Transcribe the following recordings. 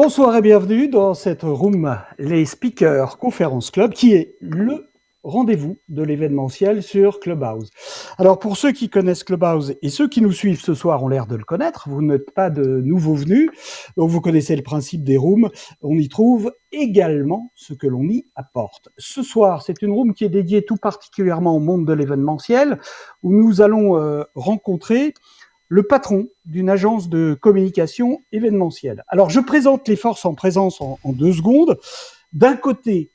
Bonsoir et bienvenue dans cette room, les Speakers Conference Club, qui est le rendez-vous de l'événementiel sur Clubhouse. Alors pour ceux qui connaissent Clubhouse et ceux qui nous suivent ce soir ont l'air de le connaître, vous n'êtes pas de nouveaux venus, donc vous connaissez le principe des rooms, on y trouve également ce que l'on y apporte. Ce soir, c'est une room qui est dédiée tout particulièrement au monde de l'événementiel, où nous allons rencontrer le patron d'une agence de communication événementielle. Alors, je présente les forces en présence en 2 secondes. D'un côté,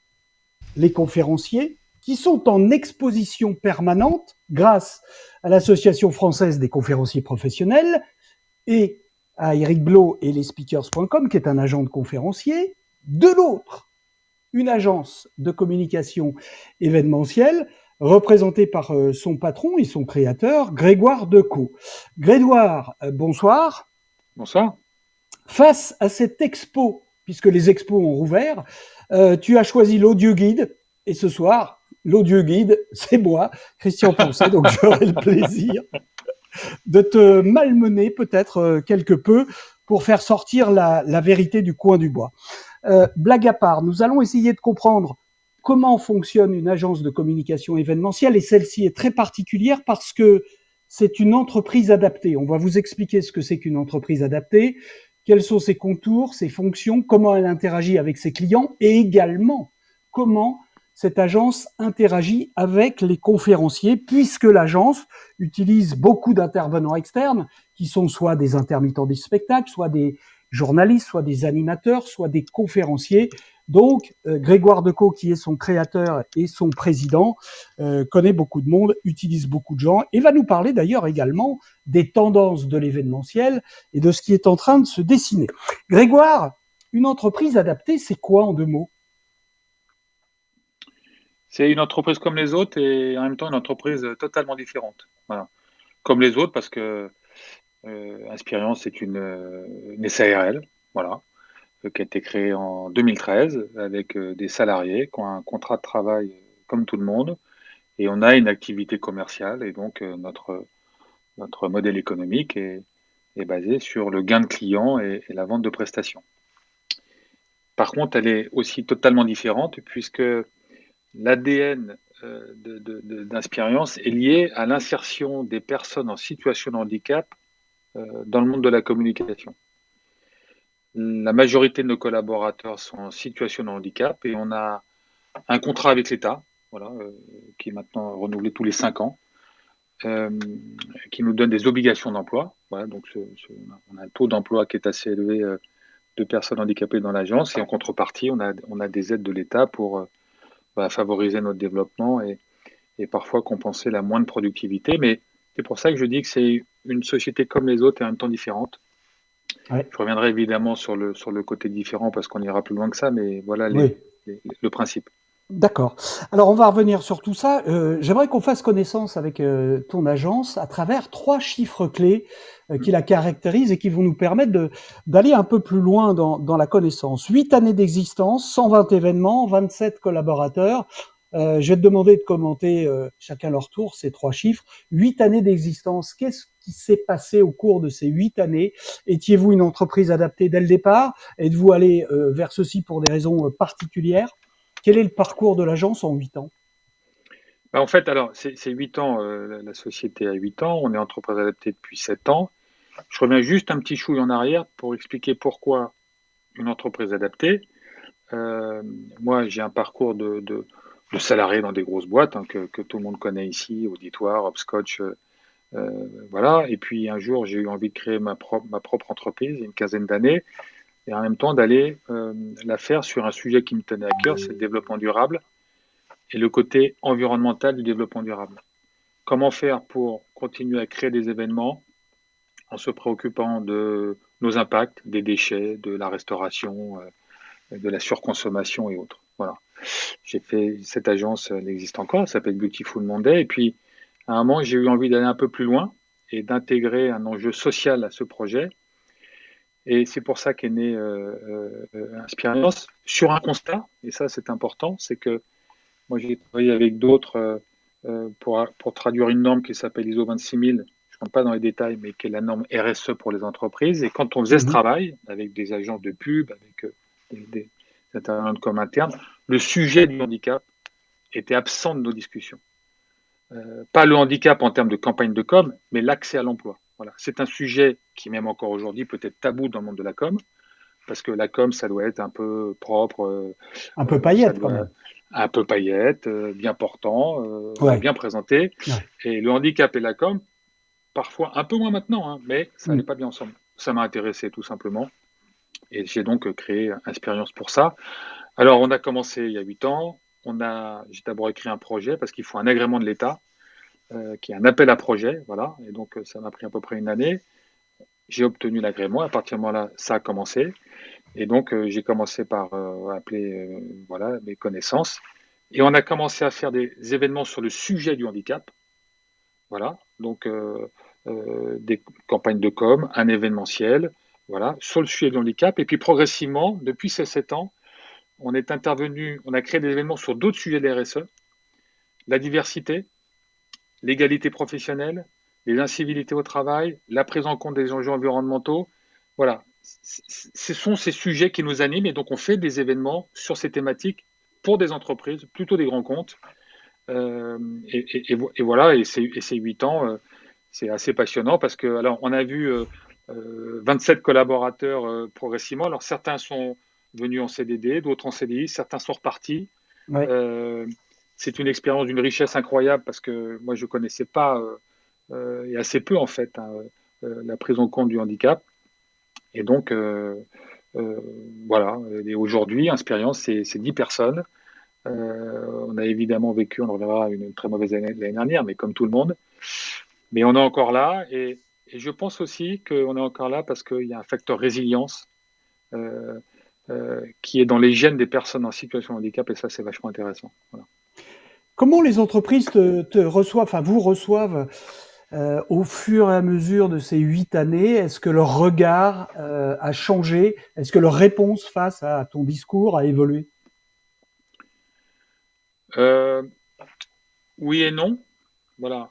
les conférenciers qui sont en exposition permanente grâce à l'Association française des conférenciers professionnels et à Eric Blo et lesspeakers.com, qui est un agent de conférenciers. De l'autre, une agence de communication événementielle représentée par son patron et son créateur, Grégoire Decaux. Grégoire, bonsoir. Bonsoir. Face à cette expo, puisque les expos ont rouvert, tu as choisi l'audio guide, et ce soir, l'audio guide, c'est moi, Christian Poncet, donc j'aurai le plaisir de te malmener peut-être quelque peu pour faire sortir la vérité du coin du bois. Blague à part, nous allons essayer de comprendre comment fonctionne une agence de communication événementielle, et celle-ci est très particulière parce que c'est une entreprise adaptée. On va vous expliquer ce que c'est qu'une entreprise adaptée, quels sont ses contours, ses fonctions, comment elle interagit avec ses clients et également comment cette agence interagit avec les conférenciers, puisque l'agence utilise beaucoup d'intervenants externes qui sont soit des intermittents du spectacle, soit des journalistes, soit des animateurs, soit des conférenciers. Donc, Grégoire Decaux, qui est son créateur et son président, connaît beaucoup de monde, utilise beaucoup de gens et va nous parler d'ailleurs également des tendances de l'événementiel et de ce qui est en train de se dessiner. Grégoire, une entreprise adaptée, c'est quoi en 2 mots? C'est une entreprise comme les autres et en même temps une entreprise totalement différente. Voilà. Comme les autres parce que Inspirion, c'est une SARL, voilà, qui a été créée en 2013 avec des salariés qui ont un contrat de travail comme tout le monde et on a une activité commerciale et donc notre modèle économique est basé sur le gain de clients et la vente de prestations. Par contre, elle est aussi totalement différente puisque l'ADN d'Inspirience est lié à l'insertion des personnes en situation de handicap dans le monde de la communication. La majorité de nos collaborateurs sont en situation de handicap et on a un contrat avec l'État, voilà, qui est maintenant renouvelé tous les 5 ans, euh, qui nous donne des obligations d'emploi. Voilà, donc on a un taux d'emploi qui est assez élevé de personnes handicapées dans l'agence et en contrepartie, on a des aides de l'État pour favoriser notre développement et parfois compenser la moindre productivité. Mais c'est pour ça que je dis que c'est une société comme les autres et en même temps différente. Ouais. Je reviendrai évidemment sur le côté différent parce qu'on ira plus loin que ça, mais voilà Oui. le principe. D'accord. Alors, on va revenir sur tout ça. J'aimerais qu'on fasse connaissance avec ton agence à travers 3 chiffres clés qui la caractérisent et qui vont nous permettre d'aller un peu plus loin dans la connaissance. 8 années d'existence, 120 événements, 27 collaborateurs. Je vais te demander de commenter chacun leur tour ces 3 chiffres. 8 années d'existence, qu'est-ce qui s'est passé au cours de ces 8 années? Étiez-vous une entreprise adaptée dès le départ? Êtes-vous allé vers ceci pour des raisons particulières? Quel est le parcours de l'agence en 8 ans? En fait, alors, c'est 8 ans, la société a 8 ans, on est entreprise adaptée depuis 7 ans. Je reviens juste un petit chouille en arrière pour expliquer pourquoi une entreprise adaptée. Euh, Moi, j'ai un parcours de salarié dans des grosses boîtes hein, que tout le monde connaît ici, Auditoire, Hopscotch, voilà. Et puis un jour, j'ai eu envie de créer ma propre entreprise, il y a une quinzaine d'années, et en même temps d'aller la faire sur un sujet qui me tenait à cœur, c'est le développement durable et le côté environnemental du développement durable. Comment faire pour continuer à créer des événements en se préoccupant de nos impacts, des déchets, de la restauration, de la surconsommation et autres. Voilà. J'ai fait cette agence, elle existe encore, elle s'appelle Beautiful Monday. Et puis, à un moment, j'ai eu envie d'aller un peu plus loin et d'intégrer un enjeu social à ce projet. Et c'est pour ça qu'est né Inspirience sur un constat, et ça c'est important, c'est que moi j'ai travaillé avec d'autres pour traduire une norme qui s'appelle ISO 26000. Je rentre pas dans les détails, mais qui est la norme RSE pour les entreprises. Et quand on faisait ce Mhm. travail avec des agences de pub, avec des intervenants de com interne, le sujet du handicap était absent de nos discussions. Pas le handicap en termes de campagne de com, mais l'accès à l'emploi. Voilà. C'est un sujet qui, même encore aujourd'hui, peut être tabou dans le monde de la com, parce que la com, ça doit être un peu propre, Un peu ça paillette quand doit même. un peu paillette, bien portant, voilà, Ouais. bien présenté. Ouais. Et le handicap et la com, parfois un peu moins maintenant, hein, mais ça Mm. n'allait pas bien ensemble. Ça m'a intéressé tout simplement, et j'ai donc créé Expérience pour ça. Alors on a commencé il y a 8 ans. J'ai d'abord écrit un projet parce qu'il faut un agrément de l'État, qui est un appel à projet, voilà. Et donc ça m'a pris à peu près une année. J'ai obtenu l'agrément. À partir de ce moment-là, ça a commencé. Et donc, j'ai commencé par appeler voilà, mes connaissances. Et on a commencé à faire des événements sur le sujet du handicap. Voilà. Donc, des campagnes de com, un événementiel, voilà, sur le sujet du handicap. Et puis, progressivement, depuis ces 7 ans, on est intervenu, on a créé des événements sur d'autres sujets de la RSE, la diversité, l'égalité professionnelle, les incivilités au travail, la prise en compte des enjeux environnementaux. Voilà, ce sont ces sujets qui nous animent et donc on fait des événements sur ces thématiques pour des entreprises, plutôt des grands comptes. Et voilà, et ces 8 ans, c'est assez passionnant parce que, alors, on a vu 27 collaborateurs progressivement. Alors, certains sont venus en CDD, d'autres en CDI, certains sont repartis. Ouais. Euh, c'est une expérience d'une richesse incroyable parce que moi, je ne connaissais pas, et assez peu en fait, hein, la prise en compte du handicap. Et donc, euh, voilà. Et aujourd'hui, Expérience, c'est 10 personnes. On a évidemment vécu, on en reverra, une très mauvaise année l'année dernière, mais comme tout le monde. Mais on est encore là. Et je pense aussi qu'on est encore là parce qu'il y a un facteur résilience qui est dans les gènes des personnes en situation de handicap. Et ça, c'est vachement intéressant. Voilà. Comment les entreprises te reçoivent, enfin vous reçoivent au fur et à mesure de ces 8 années? Est-ce que leur regard a changé? Est-ce que leur réponse face à ton discours a évolué? Euh, oui et non. Voilà.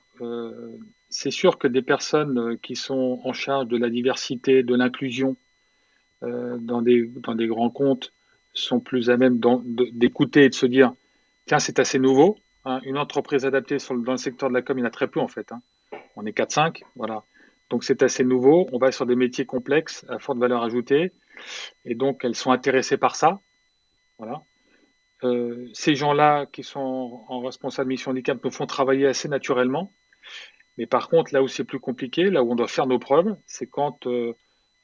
C'est sûr que des personnes qui sont en charge de la diversité, de l'inclusion dans des grands comptes sont plus à même d'écouter et de se dire, tiens, c'est assez nouveau. Hein, une entreprise adaptée dans le secteur de la com, il y en a très peu en fait. Hein. On est 4-5, voilà. Donc c'est assez nouveau. On va sur des métiers complexes à forte valeur ajoutée. Et donc elles sont intéressées par ça. Voilà. Ces gens-là qui sont en responsable mission handicap nous font travailler assez naturellement. Mais par contre, là où c'est plus compliqué, là où on doit faire nos preuves, c'est quand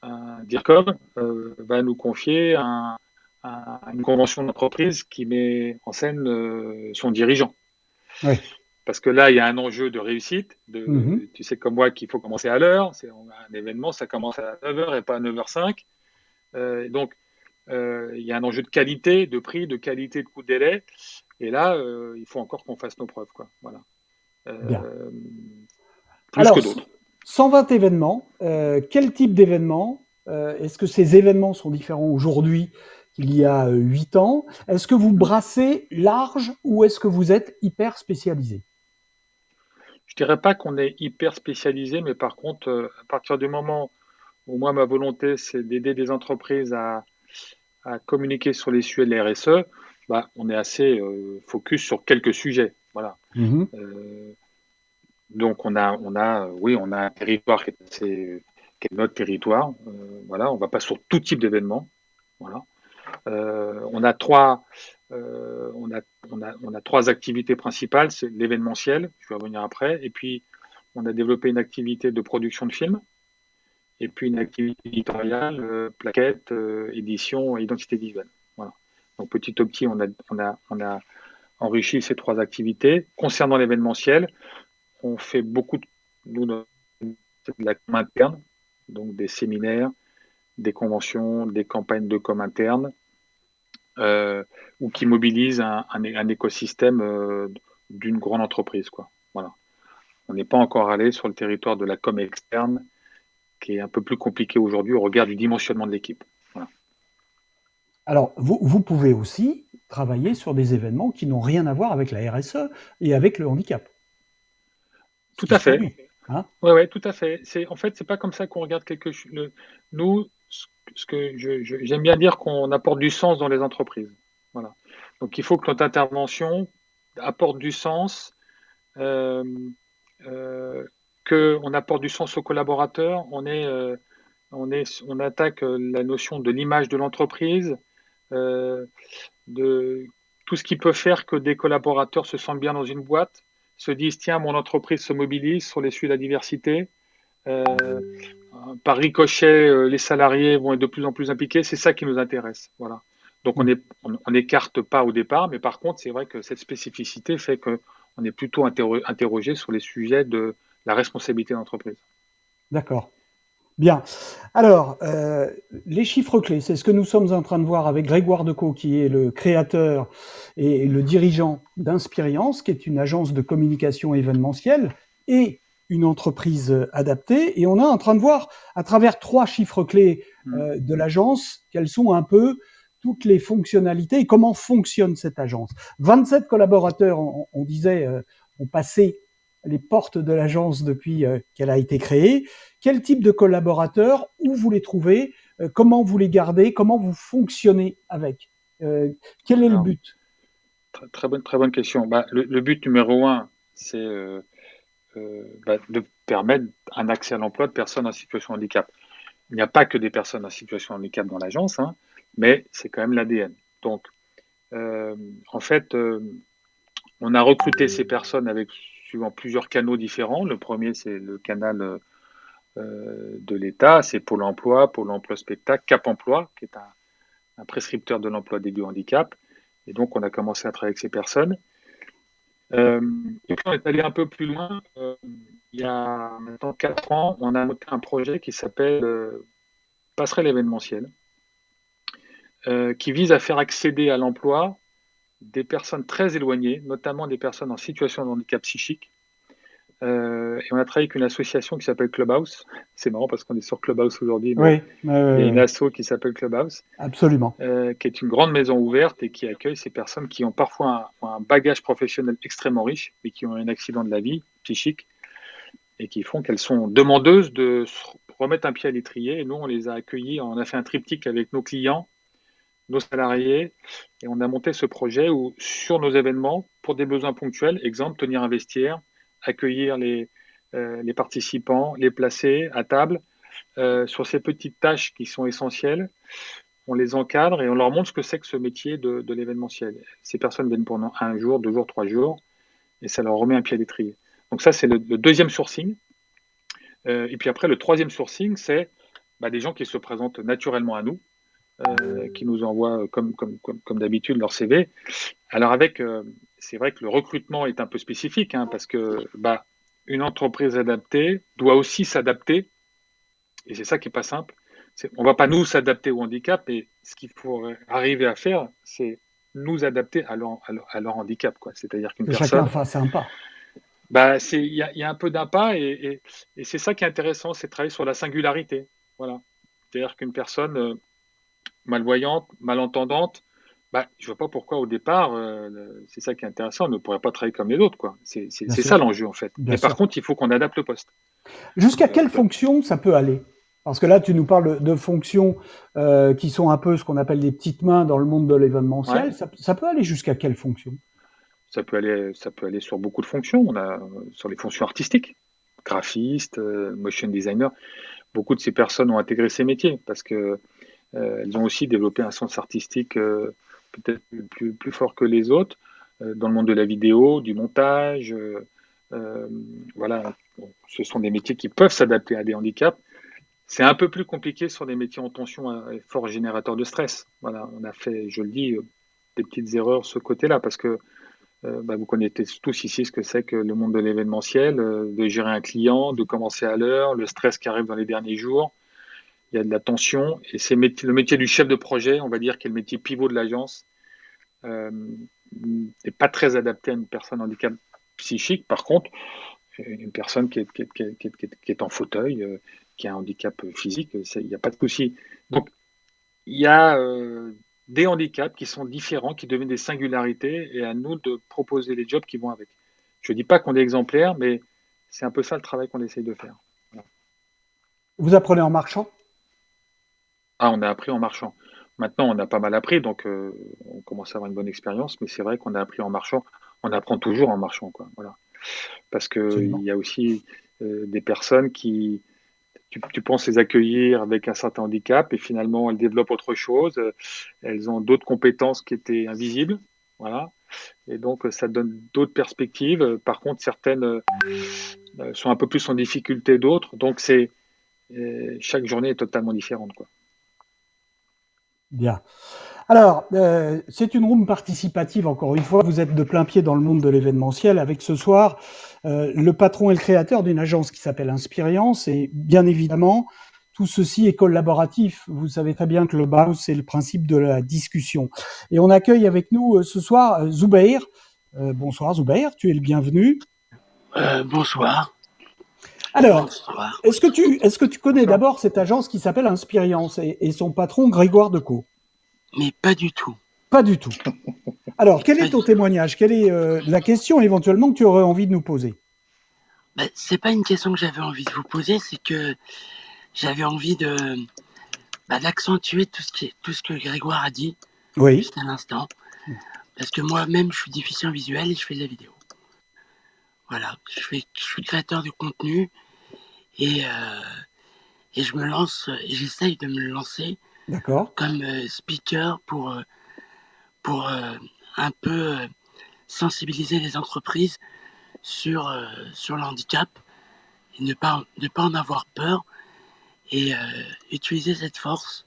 un DIRCOM va nous confier une convention d'entreprise qui met en scène son dirigeant. Oui. Parce que là, il y a un enjeu de réussite. Mhm. Tu sais comme moi qu'il faut commencer à l'heure. On a un événement, ça commence à 9h et pas à 9h05. Donc, il y a un enjeu de qualité, de prix, de qualité, de coût de délai. Et là, il faut encore qu'on fasse nos preuves. Quoi. Voilà. Bien. Euh, plus que Alors, d'autres. 120 événements, quel type d'événements? Est-ce que ces événements sont différents aujourd'hui qu'il y a 8 ans? Est-ce que vous brassez large ou est-ce que vous êtes hyper spécialisé? Je dirais pas qu'on est hyper spécialisé, mais par contre, à partir du moment où moi, ma volonté, c'est d'aider des entreprises à communiquer sur les sujets de la RSE, bah, on est assez focus sur quelques sujets. Voilà. Mhm. Euh, donc, oui, on a un territoire qui est notre territoire. Voilà, on va pas sur tout type d'événement. Voilà. On a trois activités principales. C'est l'événementiel, je vais revenir après, et puis on a développé une activité de production de films, et puis une activité éditoriale, plaquettes, édition et identité visuelle. Voilà. Donc petit à petit, on a enrichi ces trois activités. Concernant l'événementiel, on fait beaucoup de la com interne, donc des séminaires, des conventions, des campagnes de com interne, ou qui mobilisent un écosystème d'une grande entreprise. Quoi. Voilà. On n'est pas encore allé sur le territoire de la com externe, qui est un peu plus compliqué aujourd'hui au regard du dimensionnement de l'équipe. Voilà. Alors, vous pouvez aussi travailler sur des événements qui n'ont rien à voir avec la RSE et avec le handicap, ce Tout qui à se fait. produit. Hein. Ouais, ouais, tout à fait. En fait, c'est pas comme ça qu'on regarde nous, ce que j'aime bien dire qu'on apporte du sens dans les entreprises. Voilà. Donc, il faut que notre intervention apporte du sens, euh, qu'on apporte du sens aux collaborateurs. On attaque la notion de l'image de l'entreprise, euh, de tout ce qui peut faire que des collaborateurs se sentent bien dans une boîte, se disent, tiens, mon entreprise se mobilise sur les sujets de la diversité. Euh, Par ricochet, les salariés vont être de plus en plus impliqués. C'est ça qui nous intéresse. Voilà. Donc on n'écarte pas au départ, mais par contre, c'est vrai que cette spécificité fait qu'on est plutôt interrogé sur les sujets de la responsabilité d'entreprise. D'accord. Bien. Alors, les chiffres clés, c'est ce que nous sommes en train de voir avec Grégoire Decaux, qui est le créateur et le dirigeant d'Inspirience, qui est une agence de communication événementielle et une entreprise adaptée. Et on est en train de voir, à travers 3 chiffres clés Mm. de l'agence, quelles sont un peu toutes les fonctionnalités et comment fonctionne cette agence. 27 collaborateurs, on disait, ont passé les portes de l'agence depuis qu'elle a été créée. Quel type de collaborateurs, où vous les trouvez, comment vous les gardez, comment vous fonctionnez avec, quel est le Alors, but? très bonne question. Bah, le but numéro un, c'est de permettre un accès à l'emploi de personnes en situation de handicap. Il n'y a pas que des personnes en situation de handicap dans l'agence, hein, mais c'est quand même l'ADN. Donc, euh, en fait, on a recruté ces personnes avec suivant plusieurs canaux différents. Le premier, c'est le canal de l'État, c'est Pôle emploi spectacle, Cap emploi, qui est un prescripteur de l'emploi dédié au handicap. Et donc, on a commencé à travailler avec ces personnes. Euh, et puis, on est allé un peu plus loin. Il y a maintenant 4 ans, on a monté un projet qui s'appelle Passerelle événementielle, qui vise à faire accéder à l'emploi des personnes très éloignées, notamment des personnes en situation de handicap psychique. Et on a travaillé avec une association qui s'appelle Clubhouse. C'est marrant parce qu'on est sur Clubhouse aujourd'hui, mais Oui, il y a une asso qui s'appelle Clubhouse, absolument. qui est une grande maison ouverte et qui accueille ces personnes qui ont parfois un bagage professionnel extrêmement riche, mais qui ont un accident de la vie psychique et qui font qu'elles sont demandeuses de se remettre un pied à l'étrier. Et nous, on les a accueillies, on a fait un triptyque avec nos clients, nos salariés, et on a monté ce projet où, sur nos événements, pour des besoins ponctuels, exemple, tenir un vestiaire, accueillir les participants, les placer à table, sur ces petites tâches qui sont essentielles, on les encadre et on leur montre ce que c'est que ce métier de l'événementiel. Ces personnes viennent pendant 1 jour, 2 jours, 3 jours, et ça leur remet un pied à l'étrier. Donc ça, c'est le deuxième sourcing. Et puis après, le troisième sourcing, c'est des gens qui se présentent naturellement à nous, qui nous envoient comme d'habitude leur CV. Alors c'est vrai que le recrutement est un peu spécifique, hein, parce que une entreprise adaptée doit aussi s'adapter, et c'est ça qui est pas simple. On va pas nous s'adapter au handicap, et ce qu'il faut arriver à faire, c'est nous adapter à leur handicap, quoi. C'est-à-dire qu'une Que chacun personne, fasse un pas. il y a un peu d'impact, et c'est ça qui est intéressant, c'est de travailler sur la singularité. Voilà. C'est-à-dire qu'une personne malvoyante, malentendante, je vois pas pourquoi au départ, c'est ça qui est intéressant, elle ne pourrait pas travailler comme les autres, quoi. Bien C'est ça sûr, l'enjeu, en fait. bien Mais par sûr. contre, il faut qu'on adapte le poste. Jusqu'à Euh, quelle fonction ça peut aller? Parce que là, tu nous parles de fonctions qui sont un peu ce qu'on appelle des petites mains dans le monde de ouais, l'événementiel. Ça peut aller jusqu'à quelle fonction? ça peut aller sur beaucoup de fonctions. On a sur les fonctions artistiques, graphiste, motion designer. Beaucoup de ces personnes ont intégré ces métiers parce que elles ont aussi développé un sens artistique peut-être plus fort que les autres dans le monde de la vidéo, du montage. Euh, voilà, bon, ce sont des métiers qui peuvent s'adapter à des handicaps. C'est un peu plus compliqué sur des métiers en tension et fort générateurs de stress. Voilà, on a fait, je le dis, des petites erreurs de ce côté-là parce que vous connaissez tous ici ce que c'est que le monde de l'événementiel, de gérer un client, de commencer à l'heure, le stress qui arrive dans les derniers jours. Il y a de la tension et c'est le métier du chef de projet, on va dire, qui est le métier pivot de l'agence, euh, n'est pas très adapté à une personne handicap psychique. Par contre, une personne qui est en fauteuil, qui a un handicap physique, il n'y a pas de souci. Donc, il y a des handicaps qui sont différents, qui deviennent des singularités, et à nous de proposer les jobs qui vont avec. Je ne dis pas qu'on est exemplaire, mais c'est un peu ça le travail qu'on essaye de faire. Voilà. Vous apprenez en marchant? Ah, on a appris en marchant. Maintenant, on a pas mal appris, donc on commence à avoir une bonne expérience, mais c'est vrai qu'on a appris en marchant. On apprend toujours en marchant, quoi. Voilà. Parce qu'il Absolument. y a aussi des personnes qui, tu penses les accueillir avec un certain handicap et finalement elles développent autre chose, elles ont d'autres compétences qui étaient invisibles, voilà, et donc ça donne d'autres perspectives. Par contre, certaines sont un peu plus en difficulté d'autres, donc chaque journée est totalement différente, quoi. Bien. Alors, c'est une room participative, encore une fois. Vous êtes de plein pied dans le monde de l'événementiel avec ce soir le patron et le créateur d'une agence qui s'appelle Inspirience. Et bien évidemment, tout ceci est collaboratif. Vous savez très bien que le BAO, c'est le principe de la discussion. Et on accueille avec nous ce soir Zubair. Bonsoir Zubair, tu es le bienvenu. Bonsoir. Alors, Bonsoir. est-ce que tu connais Bonsoir. d'abord cette agence qui s'appelle Inspirience et son patron Grégoire Decaux? Mais pas du tout. Pas du tout. Alors, quel Pas est du ton tout. témoignage? Quelle est la question éventuellement que tu aurais envie de nous poser? C'est pas une question que j'avais envie de vous poser, c'est que j'avais envie d'accentuer tout ce que Grégoire a dit Oui, juste à l'instant. Parce que moi-même, je suis déficient visuel et je fais de la vidéo. Voilà. Je suis créateur de contenu et, et je me lance, et j'essaye de me lancer d'accord. comme speaker pour un peu sensibiliser les entreprises sur le handicap et ne pas en avoir peur et utiliser cette force.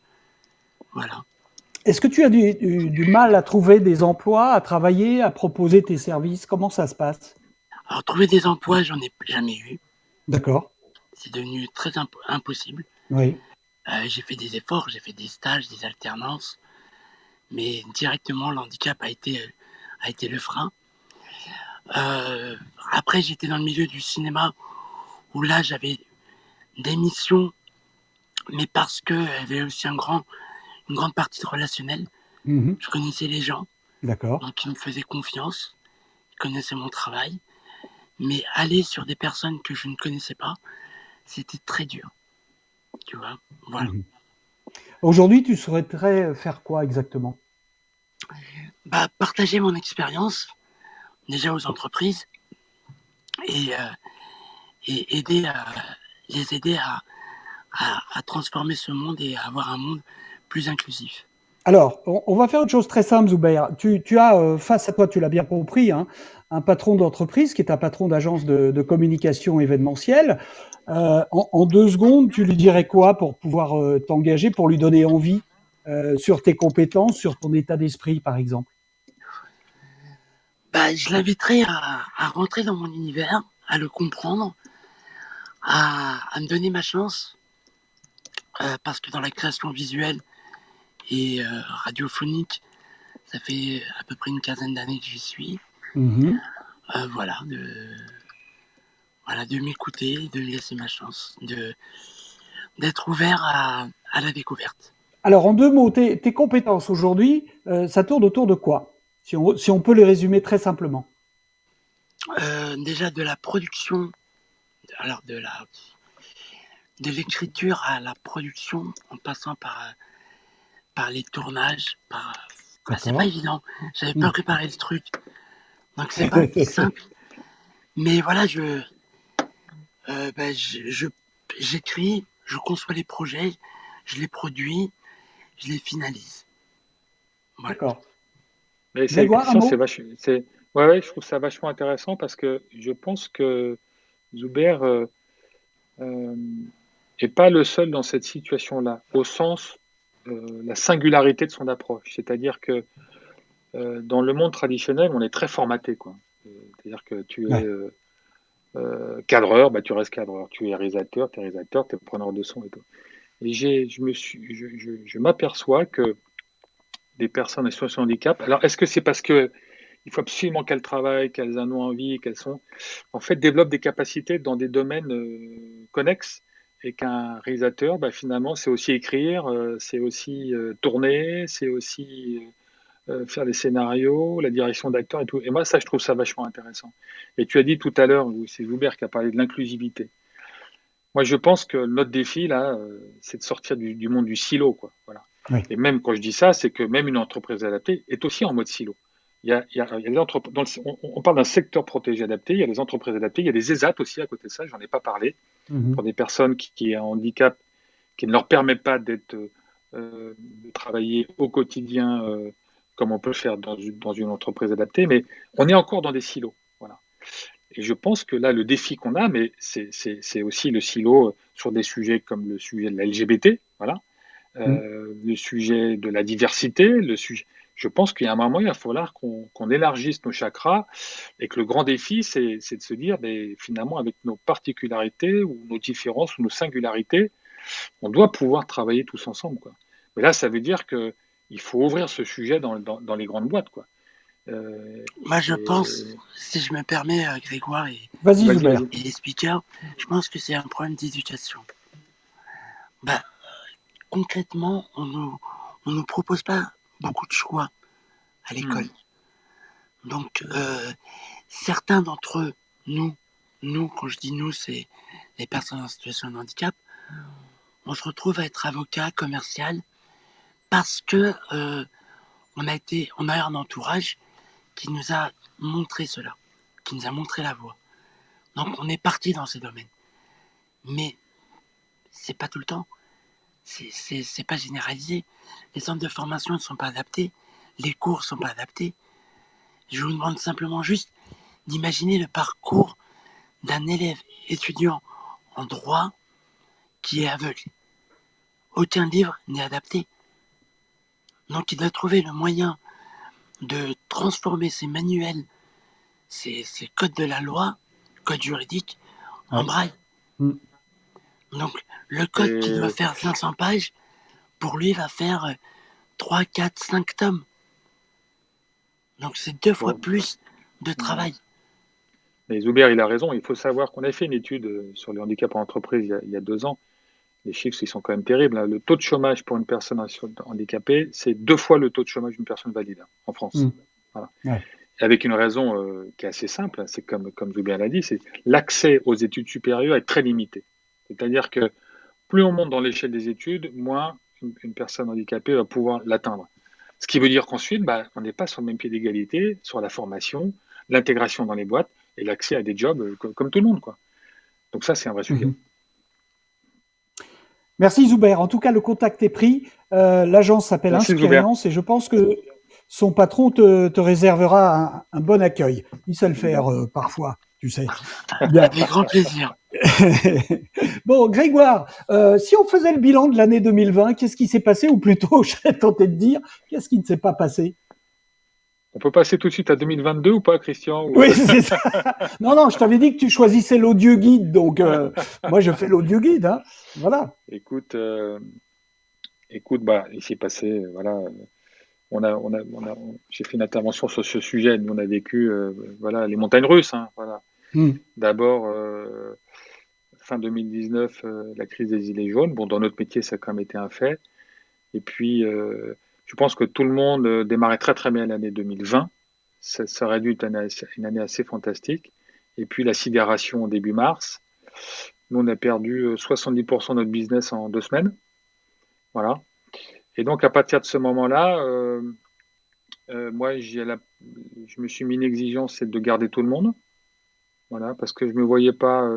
Voilà. Est-ce que tu as du mal à trouver des emplois, à travailler, à proposer tes services? Comment ça se passe? Alors, trouver des emplois, j'en ai jamais eu. D'accord. C'est devenu très impossible. Oui. J'ai fait des efforts, j'ai fait des stages, des alternances, mais directement, le handicap a été le frein. Euh, Après, j'étais dans le milieu du cinéma où là, j'avais des missions, mais parce qu'il y avait aussi une grande partie de relationnel. Mhm. Je connaissais les gens, D'accord. donc ils me faisaient confiance, ils connaissaient mon travail. Mais aller sur des personnes que je ne connaissais pas, c'était très dur. Tu vois, voilà. Mhm. Aujourd'hui, tu souhaiterais faire quoi exactement? Partager mon expérience déjà aux entreprises et, aider les aider à transformer ce monde et à avoir un monde plus inclusif. Alors, on va faire une chose très simple, Zubair. Tu as face à toi, tu l'as bien compris, hein, un patron d'entreprise qui est un patron d'agence de communication événementielle. En 2 secondes, tu lui dirais quoi pour pouvoir t'engager, pour lui donner envie sur tes compétences, sur ton état d'esprit, par exemple? Je l'inviterai à rentrer dans mon univers, à le comprendre, à me donner ma chance, parce que dans la création visuelle et radiophonique, ça fait à peu près une quinzaine d'années que j'y suis. Mhm. Voilà, de m'écouter, de me laisser ma chance, d'être ouvert à la découverte. Alors, en 2 mots, tes compétences aujourd'hui, ça tourne autour de quoi? Si on peut les résumer très simplement. Déjà de la production, alors de l'écriture à la production, en passant par les tournages, c'est pas D'accord. évident. J'avais pas Mhm. préparé le truc, donc c'est pas simple. Mais voilà, j'écris, je conçois les projets, je les produis, je les finalise. Voilà. D'accord. Mais c'est, Grégoire, un Christian, mot? ouais, ouais, je trouve ça vachement intéressant parce que je pense que Zuber euh, est pas le seul dans cette situation-là, au sens la singularité de son approche. C'est-à-dire que dans le monde traditionnel, on est très formaté, quoi. C'est-à-dire que tu es Ouais. cadreur, bah, tu restes cadreur. Tu es réalisateur, tu es preneur de son et tout. Et je m'aperçois que des personnes en situation de handicap, alors est-ce que c'est parce que il faut absolument qu'elles travaillent, qu'elles en ont envie, qu'elles sont, en fait, développent des capacités dans des domaines connexes et qu'un réalisateur, bah, finalement, c'est aussi écrire, c'est aussi tourner, c'est aussi faire les scénarios, la direction d'acteurs et tout. Et moi, ça, je trouve ça vachement intéressant. Et tu as dit tout à l'heure, c'est Joubert qui a parlé de l'inclusivité. Moi, je pense que notre défi, là, c'est de sortir du monde du silo, quoi. Voilà. Oui. Et même quand je dis ça, c'est que même une entreprise adaptée est aussi en mode silo. Il y a des on parle d'un secteur protégé adapté, il y a des entreprises adaptées, il y a des ESAT aussi à côté de ça, j'en ai pas parlé, pour des personnes qui ont un handicap qui ne leur permet pas de travailler au quotidien comme on peut le faire dans une entreprise adaptée, mais on est encore dans des silos. Voilà. Et je pense que là, le défi qu'on a, mais c'est aussi le silo sur des sujets comme le sujet de la LGBT, voilà, le sujet de la diversité, le sujet. Je pense qu'il y a un moment, il va falloir qu'on élargisse nos chakras et que le grand défi, c'est de se dire, mais finalement, avec nos particularités ou nos différences ou nos singularités, on doit pouvoir travailler tous ensemble, quoi. Mais là, ça veut dire que il faut ouvrir ce sujet dans les grandes boîtes, quoi. Moi, je pense, si je me permets, Grégoire Vas-y, Zuber. et les speakers, je pense que c'est un problème d'éducation. Bah, concrètement, on nous propose pas beaucoup de choix à l'école. Donc, certains d'entre eux, nous, quand je dis nous, c'est les personnes en situation de handicap, on se retrouve à être avocat, commercial, parce que on a eu un entourage qui nous a montré cela, qui nous a montré la voie. Donc, on est parti dans ces domaines. Mais c'est pas tout le temps. C'est pas généralisé. Les centres de formation ne sont pas adaptés. Les cours ne sont pas adaptés. Je vous demande simplement juste d'imaginer le parcours d'un élève étudiant en droit qui est aveugle. Aucun livre n'est adapté. Donc il doit trouver le moyen de transformer ces manuels, ces codes de la loi, codes juridiques, en braille. Donc le code qui doit faire 500 pages, pour lui va faire 3, 4, 5 tomes. Donc c'est 2 fois plus de travail. Mais Zuber, il a raison. Il faut savoir qu'on a fait une étude sur le handicap en entreprise il y a 2 ans. Les chiffres, ils sont quand même terribles. Le taux de chômage pour une personne handicapée, c'est 2 fois le taux de chômage d'une personne valide en France. Voilà. Ouais. Et avec une raison qui est assez simple, c'est comme Zuber l'a dit, c'est l'accès aux études supérieures est très limité. C'est-à-dire que plus on monte dans l'échelle des études, moins une personne handicapée va pouvoir l'atteindre. Ce qui veut dire qu'ensuite, on n'est pas sur le même pied d'égalité sur la formation, l'intégration dans les boîtes et l'accès à des jobs comme tout le monde, quoi. Donc ça, c'est un vrai sujet. Merci Zuber. En tout cas, le contact est pris. L'agence s'appelle Inspirience et je pense que son patron te réservera un bon accueil. Il sait le faire parfois, tu sais. Bien. Avec grand plaisir. Bon, Grégoire, si on faisait le bilan de l'année 2020, qu'est-ce qui s'est passé? Ou plutôt, je serais tenté de dire, qu'est-ce qui ne s'est pas passé? On peut passer tout de suite à 2022 ou pas, Christian? Oui, c'est ça. Non, je t'avais dit que tu choisissais l'audio guide, donc moi je fais l'audio guide, hein. Voilà. Écoute, il s'est passé, voilà, j'ai fait une intervention sur ce sujet. Nous, on a vécu, voilà, les montagnes russes, hein, voilà. D'abord, fin 2019, la crise des Gilets jaunes. Bon, dans notre métier, ça a quand même été un fait. Et puis, je pense que tout le monde démarrait très très bien l'année 2020. Ça aurait dû être une année assez fantastique. Et puis la sidération au début mars. Nous, on a perdu 70% de notre business en 2 semaines. Voilà. Et donc, à partir de ce moment-là, moi, je me suis mis une exigence, c'est de garder tout le monde. Voilà, parce que je ne me voyais pas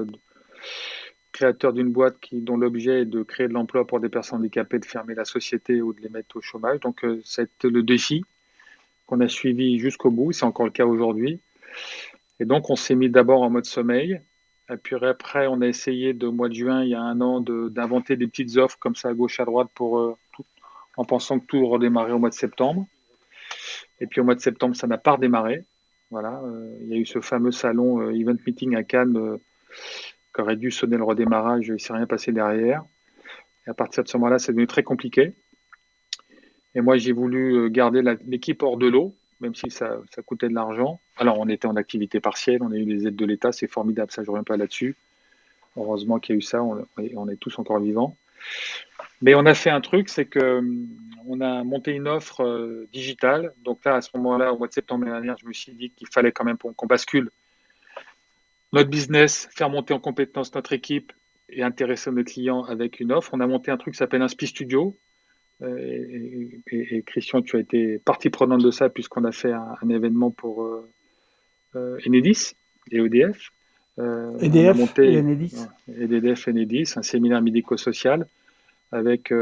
créateur d'une boîte dont l'objet est de créer de l'emploi pour des personnes handicapées, de fermer la société ou de les mettre au chômage. Donc, ça a été le défi qu'on a suivi jusqu'au bout. C'est encore le cas aujourd'hui. Et donc, on s'est mis d'abord en mode sommeil. Et puis après, on a essayé au mois de juin, il y a 1 an, d'inventer des petites offres comme ça à gauche, à droite, en pensant que tout redémarrait au mois de septembre. Et puis au mois de septembre, ça n'a pas redémarré. Voilà, il y a eu ce fameux salon Event Meeting à Cannes qui aurait dû sonner le redémarrage, il ne s'est rien passé derrière. Et à partir de ce moment-là, c'est devenu très compliqué. Et moi, j'ai voulu garder l'équipe hors de l'eau, même si ça coûtait de l'argent. Alors, on était en activité partielle, on a eu les aides de l'État, c'est formidable, ça, je ne reviens pas là-dessus. Heureusement qu'il y a eu ça, on est tous encore vivants. Mais on a fait un truc, c'est que on a monté une offre digitale. Donc là, à ce moment-là, au mois de septembre dernier, je me suis dit qu'il fallait quand même qu'on bascule notre business, faire monter en compétence notre équipe et intéresser nos clients avec une offre. On a monté un truc qui s'appelle Inspi Studio. Et Christian, tu as été partie prenante de ça puisqu'on a fait un événement pour Enedis et EDF. On a EDF et monté Enedis. EDF et Enedis, un séminaire médico-social avec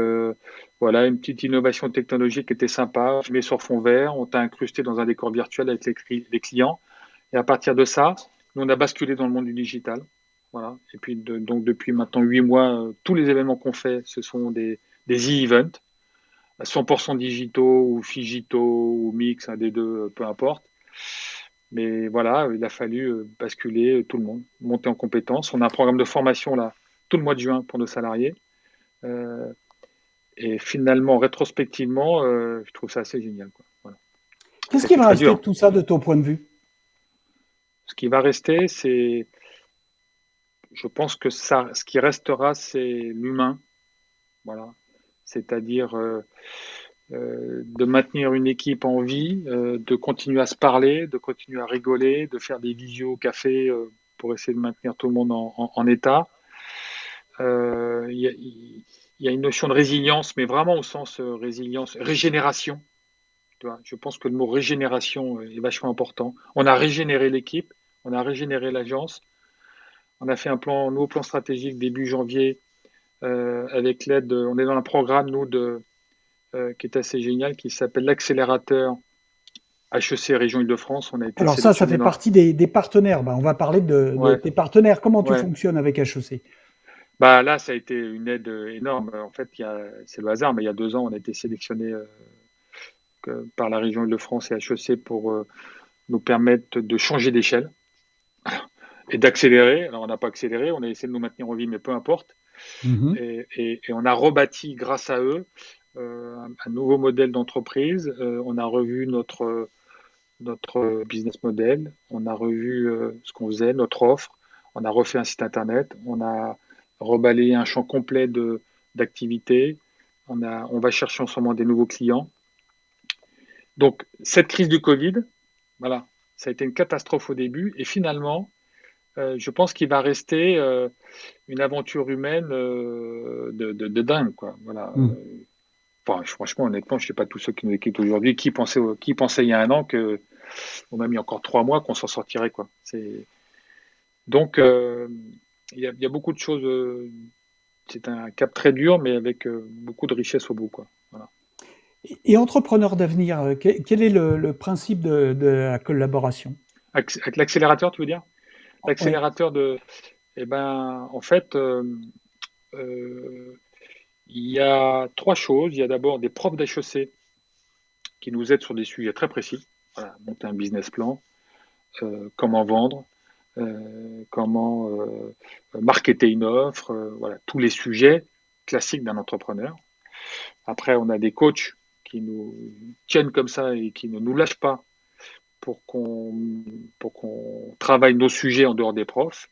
voilà, une petite innovation technologique qui était sympa. Je mets sur fond vert, on t'a incrusté dans un décor virtuel avec les clients. Et à partir de ça, nous, on a basculé dans le monde du digital. Voilà. Et puis, donc, depuis maintenant 8 mois, tous les événements qu'on fait, ce sont des e-events, 100% digitaux ou figitaux ou mix, un des deux, peu importe. Mais voilà, il a fallu basculer tout le monde, monter en compétences. On a un programme de formation là, tout le mois de juin pour nos salariés. Euh, et finalement, rétrospectivement, je trouve ça assez génial, quoi. Voilà. Qu'est-ce qui C'était va très rester dur. de tout ça de ton point de vue? Ce qui va rester, c'est, je pense que ça, ce qui restera, c'est l'humain. Voilà. C'est-à-dire de maintenir une équipe en vie, de continuer à se parler, de continuer à rigoler, de faire des visios au café pour essayer de maintenir tout le monde en état. Il y a une notion de résilience, mais vraiment au sens résilience, régénération. Tu vois, je pense que le mot régénération est vachement important. On a régénéré l'équipe, on a régénéré l'agence, on a fait un nouveau plan stratégique début janvier avec l'aide, on est dans un programme, nous, qui est assez génial, qui s'appelle l'accélérateur HEC Région Île-de-France. On a été Alors ça sélectionné fait dans. partie des partenaires. Ben, on va parler de Ouais, tes partenaires. Comment tu ouais. fonctionnes avec HEC? Bah, là, ça a été une aide énorme. En fait, c'est le hasard, mais il y a 2 ans, on a été sélectionné par la région Île-de-France et HEC pour nous permettre de changer d'échelle et d'accélérer. Alors, on n'a pas accéléré, on a essayé de nous maintenir en vie, mais peu importe. Mhm. Et on a rebâti, grâce à eux, un nouveau modèle d'entreprise. On a revu notre business model, on a revu ce qu'on faisait, notre offre, on a refait un site internet, on a rebalayé un champ complet d'activités, on va chercher en ce moment des nouveaux clients. Donc, cette crise du Covid, voilà, ça a été une catastrophe au début, et finalement, je pense qu'il va rester une aventure humaine de dingue, quoi. Voilà. Mhm. Enfin, franchement, honnêtement, je ne sais pas tous ceux qui nous écoutent aujourd'hui qui pensaient il y a un an que, ou même il y a encore 3 mois, qu'on s'en sortirait, quoi. Donc, il y a beaucoup de choses. C'est un cap très dur, mais avec beaucoup de richesse au bout, quoi. Voilà. Et entrepreneur d'avenir, quel est le principe de la collaboration? Avec l'accélérateur, tu veux dire? Oui. L'accélérateur eh ben, en fait, euh, il y a 3 choses. Il y a d'abord des profs d'HEC qui nous aident sur des sujets très précis. Voilà, monter un business plan, comment vendre, comment marketer une offre, voilà, tous les sujets classiques d'un entrepreneur. Après, on a des coachs qui nous tiennent comme ça et qui ne nous lâchent pas pour qu'on travaille nos sujets en dehors des profs.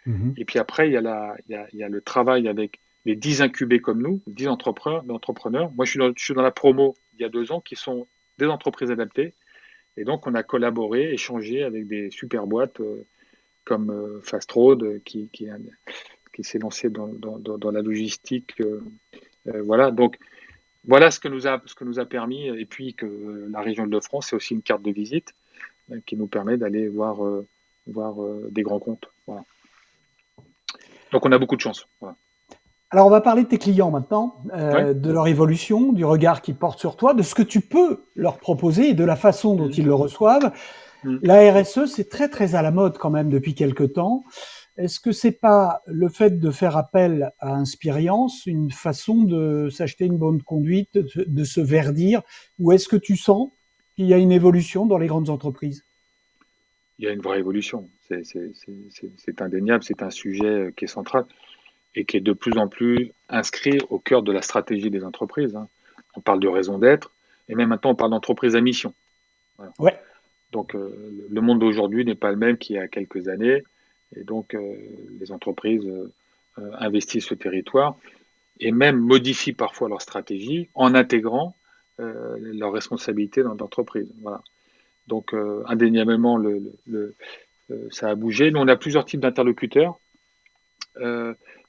Mhm. Et puis après, il y a le travail avec les 10 incubés comme nous, 10 entrepreneurs. Moi, je suis dans la promo il y a 2 ans qui sont des entreprises adaptées. Et donc, on a collaboré, échangé avec des super boîtes comme Fast Road qui s'est lancé dans la logistique. Voilà, donc voilà ce que nous a permis. Et puis que la région Île-de-France, c'est aussi une carte de visite qui nous permet d'aller voir des grands comptes. Voilà. Donc on a beaucoup de chance. Voilà. Alors, on va parler de tes clients maintenant, Ouais. de leur évolution, du regard qu'ils portent sur toi, de ce que tu peux leur proposer et de la façon dont Mhm. ils le reçoivent. Mhm. La RSE, c'est très très à la mode quand même depuis quelque temps. Est-ce que c'est pas le fait de faire appel à Inspiriance une façon de s'acheter une bonne conduite, de se verdir, ou est-ce que tu sens qu'il y a une évolution dans les grandes entreprises? Il y a une vraie évolution. C'est indéniable. C'est un sujet qui est central et qui est de plus en plus inscrit au cœur de la stratégie des entreprises, hein. On parle de raison d'être et même maintenant on parle d'entreprise à mission. Voilà. Ouais. Donc le monde d'aujourd'hui n'est pas le même qu'il y a quelques années et donc les entreprises investissent ce territoire et même modifient parfois leur stratégie en intégrant leurs responsabilités dans l'entreprise. Voilà. Donc, indéniablement, ça a bougé. Nous, on a plusieurs types d'interlocuteurs.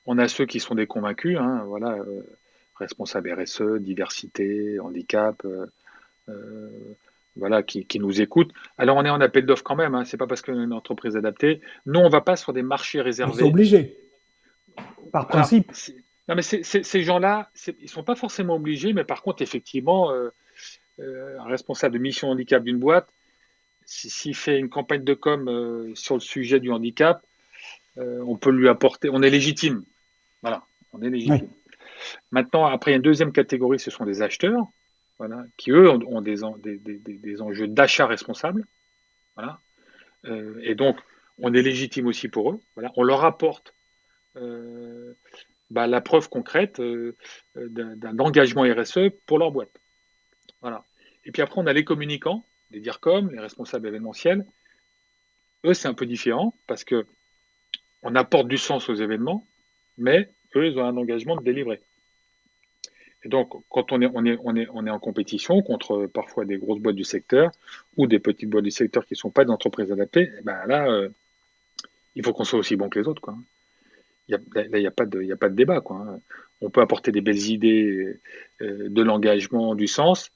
On a ceux qui sont des convaincus, hein, voilà, responsables RSE, diversité, handicap, voilà, qui nous écoutent. Alors, on est en appel d'offres quand même, hein, c'est pas parce qu'on est une entreprise adaptée. Nous, on va pas sur des marchés Ils sont réservés. obligés, par Alors, principe. non, mais ces gens-là, ils sont pas forcément obligés, mais par contre, effectivement, un responsable de mission handicap d'une boîte, s'il fait une campagne de com sur le sujet du handicap, on peut lui apporter, on est légitime. Voilà, on est Oui. légitime. Maintenant, après, il y a une deuxième catégorie, ce sont des acheteurs, voilà, qui eux ont des enjeux d'achat responsable. Voilà. Et donc, on est légitime aussi pour eux. Voilà. On leur apporte la preuve concrète d'un engagement RSE pour leur boîte. Voilà. Et puis après, on a les communicants, les DIRCOM, les responsables événementiels. Eux, c'est un peu différent parce que on apporte du sens aux événements, mais eux, ils ont un engagement de délivrer. Et donc, quand on est en compétition contre parfois des grosses boîtes du secteur ou des petites boîtes du secteur qui ne sont pas des entreprises adaptées, ben là, il faut qu'on soit aussi bon que les autres, quoi. Là, il n'y a pas de débat, quoi. On peut apporter des belles idées, de l'engagement, du sens.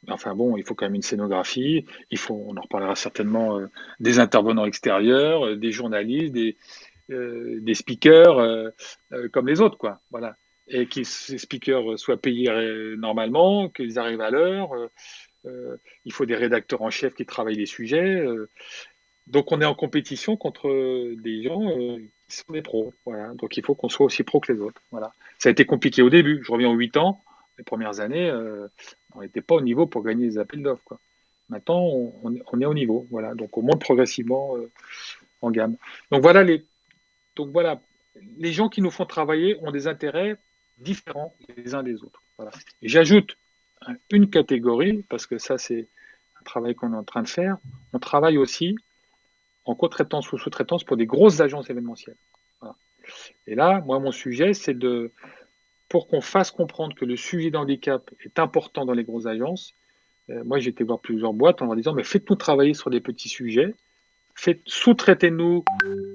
Enfin bon, il faut quand même une scénographie. On en reparlera certainement, des intervenants extérieurs, des journalistes, des speakers comme les autres, quoi. Voilà. Et que ces speakers soient payés normalement, qu'ils arrivent à l'heure. Il faut des rédacteurs en chef qui travaillent les sujets. Donc on est en compétition contre des gens qui sont des pros. Voilà. Donc il faut qu'on soit aussi pro que les autres. Voilà. Ça a été compliqué au début. Je reviens aux 8 ans. Les premières années, on n'était pas au niveau pour gagner les appels d'offres, quoi. Maintenant, on est au niveau. Voilà. Donc on monte progressivement en gamme. Donc voilà, les gens qui nous font travailler ont des intérêts différents les uns des autres. Voilà. Et j'ajoute une catégorie, parce que ça, c'est un travail qu'on est en train de faire. On travaille aussi en co-traitance ou sous-traitance pour des grosses agences événementielles. Voilà. Et là, moi, mon sujet, c'est pour qu'on fasse comprendre que le sujet d'handicap est important dans les grosses agences. Moi, j'ai été voir plusieurs boîtes en leur disant, mais faites-nous travailler sur des petits sujets, sous-traitez-nous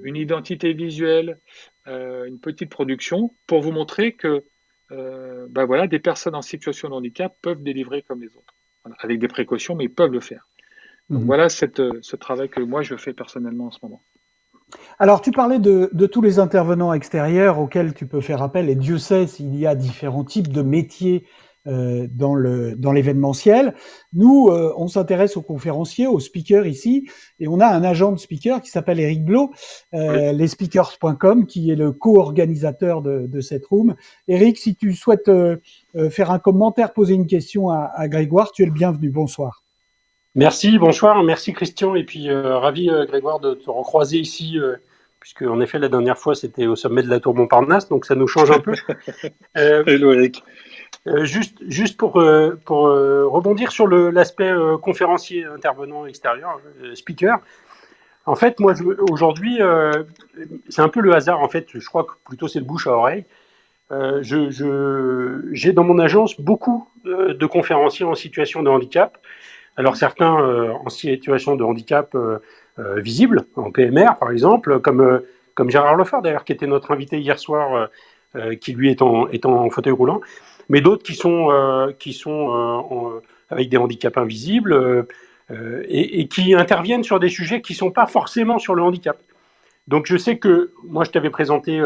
une identité visuelle, une petite production, pour vous montrer que voilà, des personnes en situation de handicap peuvent délivrer comme les autres. Voilà, avec des précautions, mais ils peuvent le faire. Donc voilà ce travail que moi je fais personnellement en ce moment. Alors, tu parlais de tous les intervenants extérieurs auxquels tu peux faire appel, et Dieu sait s'il y a différents types de métiers dans l'événementiel. Nous, on s'intéresse aux conférenciers, aux speakers ici, et on a un agent de speaker qui s'appelle Eric Blo, lesspeakers.com, qui est le co-organisateur de cette room. Eric, si tu souhaites faire un commentaire, poser une question à Grégoire, tu es le bienvenu. Bonsoir. Merci, bonsoir, merci Christian, et puis ravi Grégoire de te recroiser ici, puisque en effet la dernière fois c'était au sommet de la tour Montparnasse, donc ça nous change un peu. Hello Eric. Juste pour rebondir sur l'aspect conférencier, intervenant extérieur, speaker. En fait, moi aujourd'hui, c'est un peu le hasard. En fait, je crois que plutôt c'est le bouche à oreille. J'ai dans mon agence beaucoup de conférenciers en situation de handicap. Alors certains en situation de handicap visible, en PMR par exemple, comme Gérard Lefort d'ailleurs, qui était notre invité hier soir, qui lui est en fauteuil roulant, mais d'autres qui sont avec des handicaps invisibles et qui interviennent sur des sujets qui ne sont pas forcément sur le handicap. Donc je sais que, moi je t'avais présenté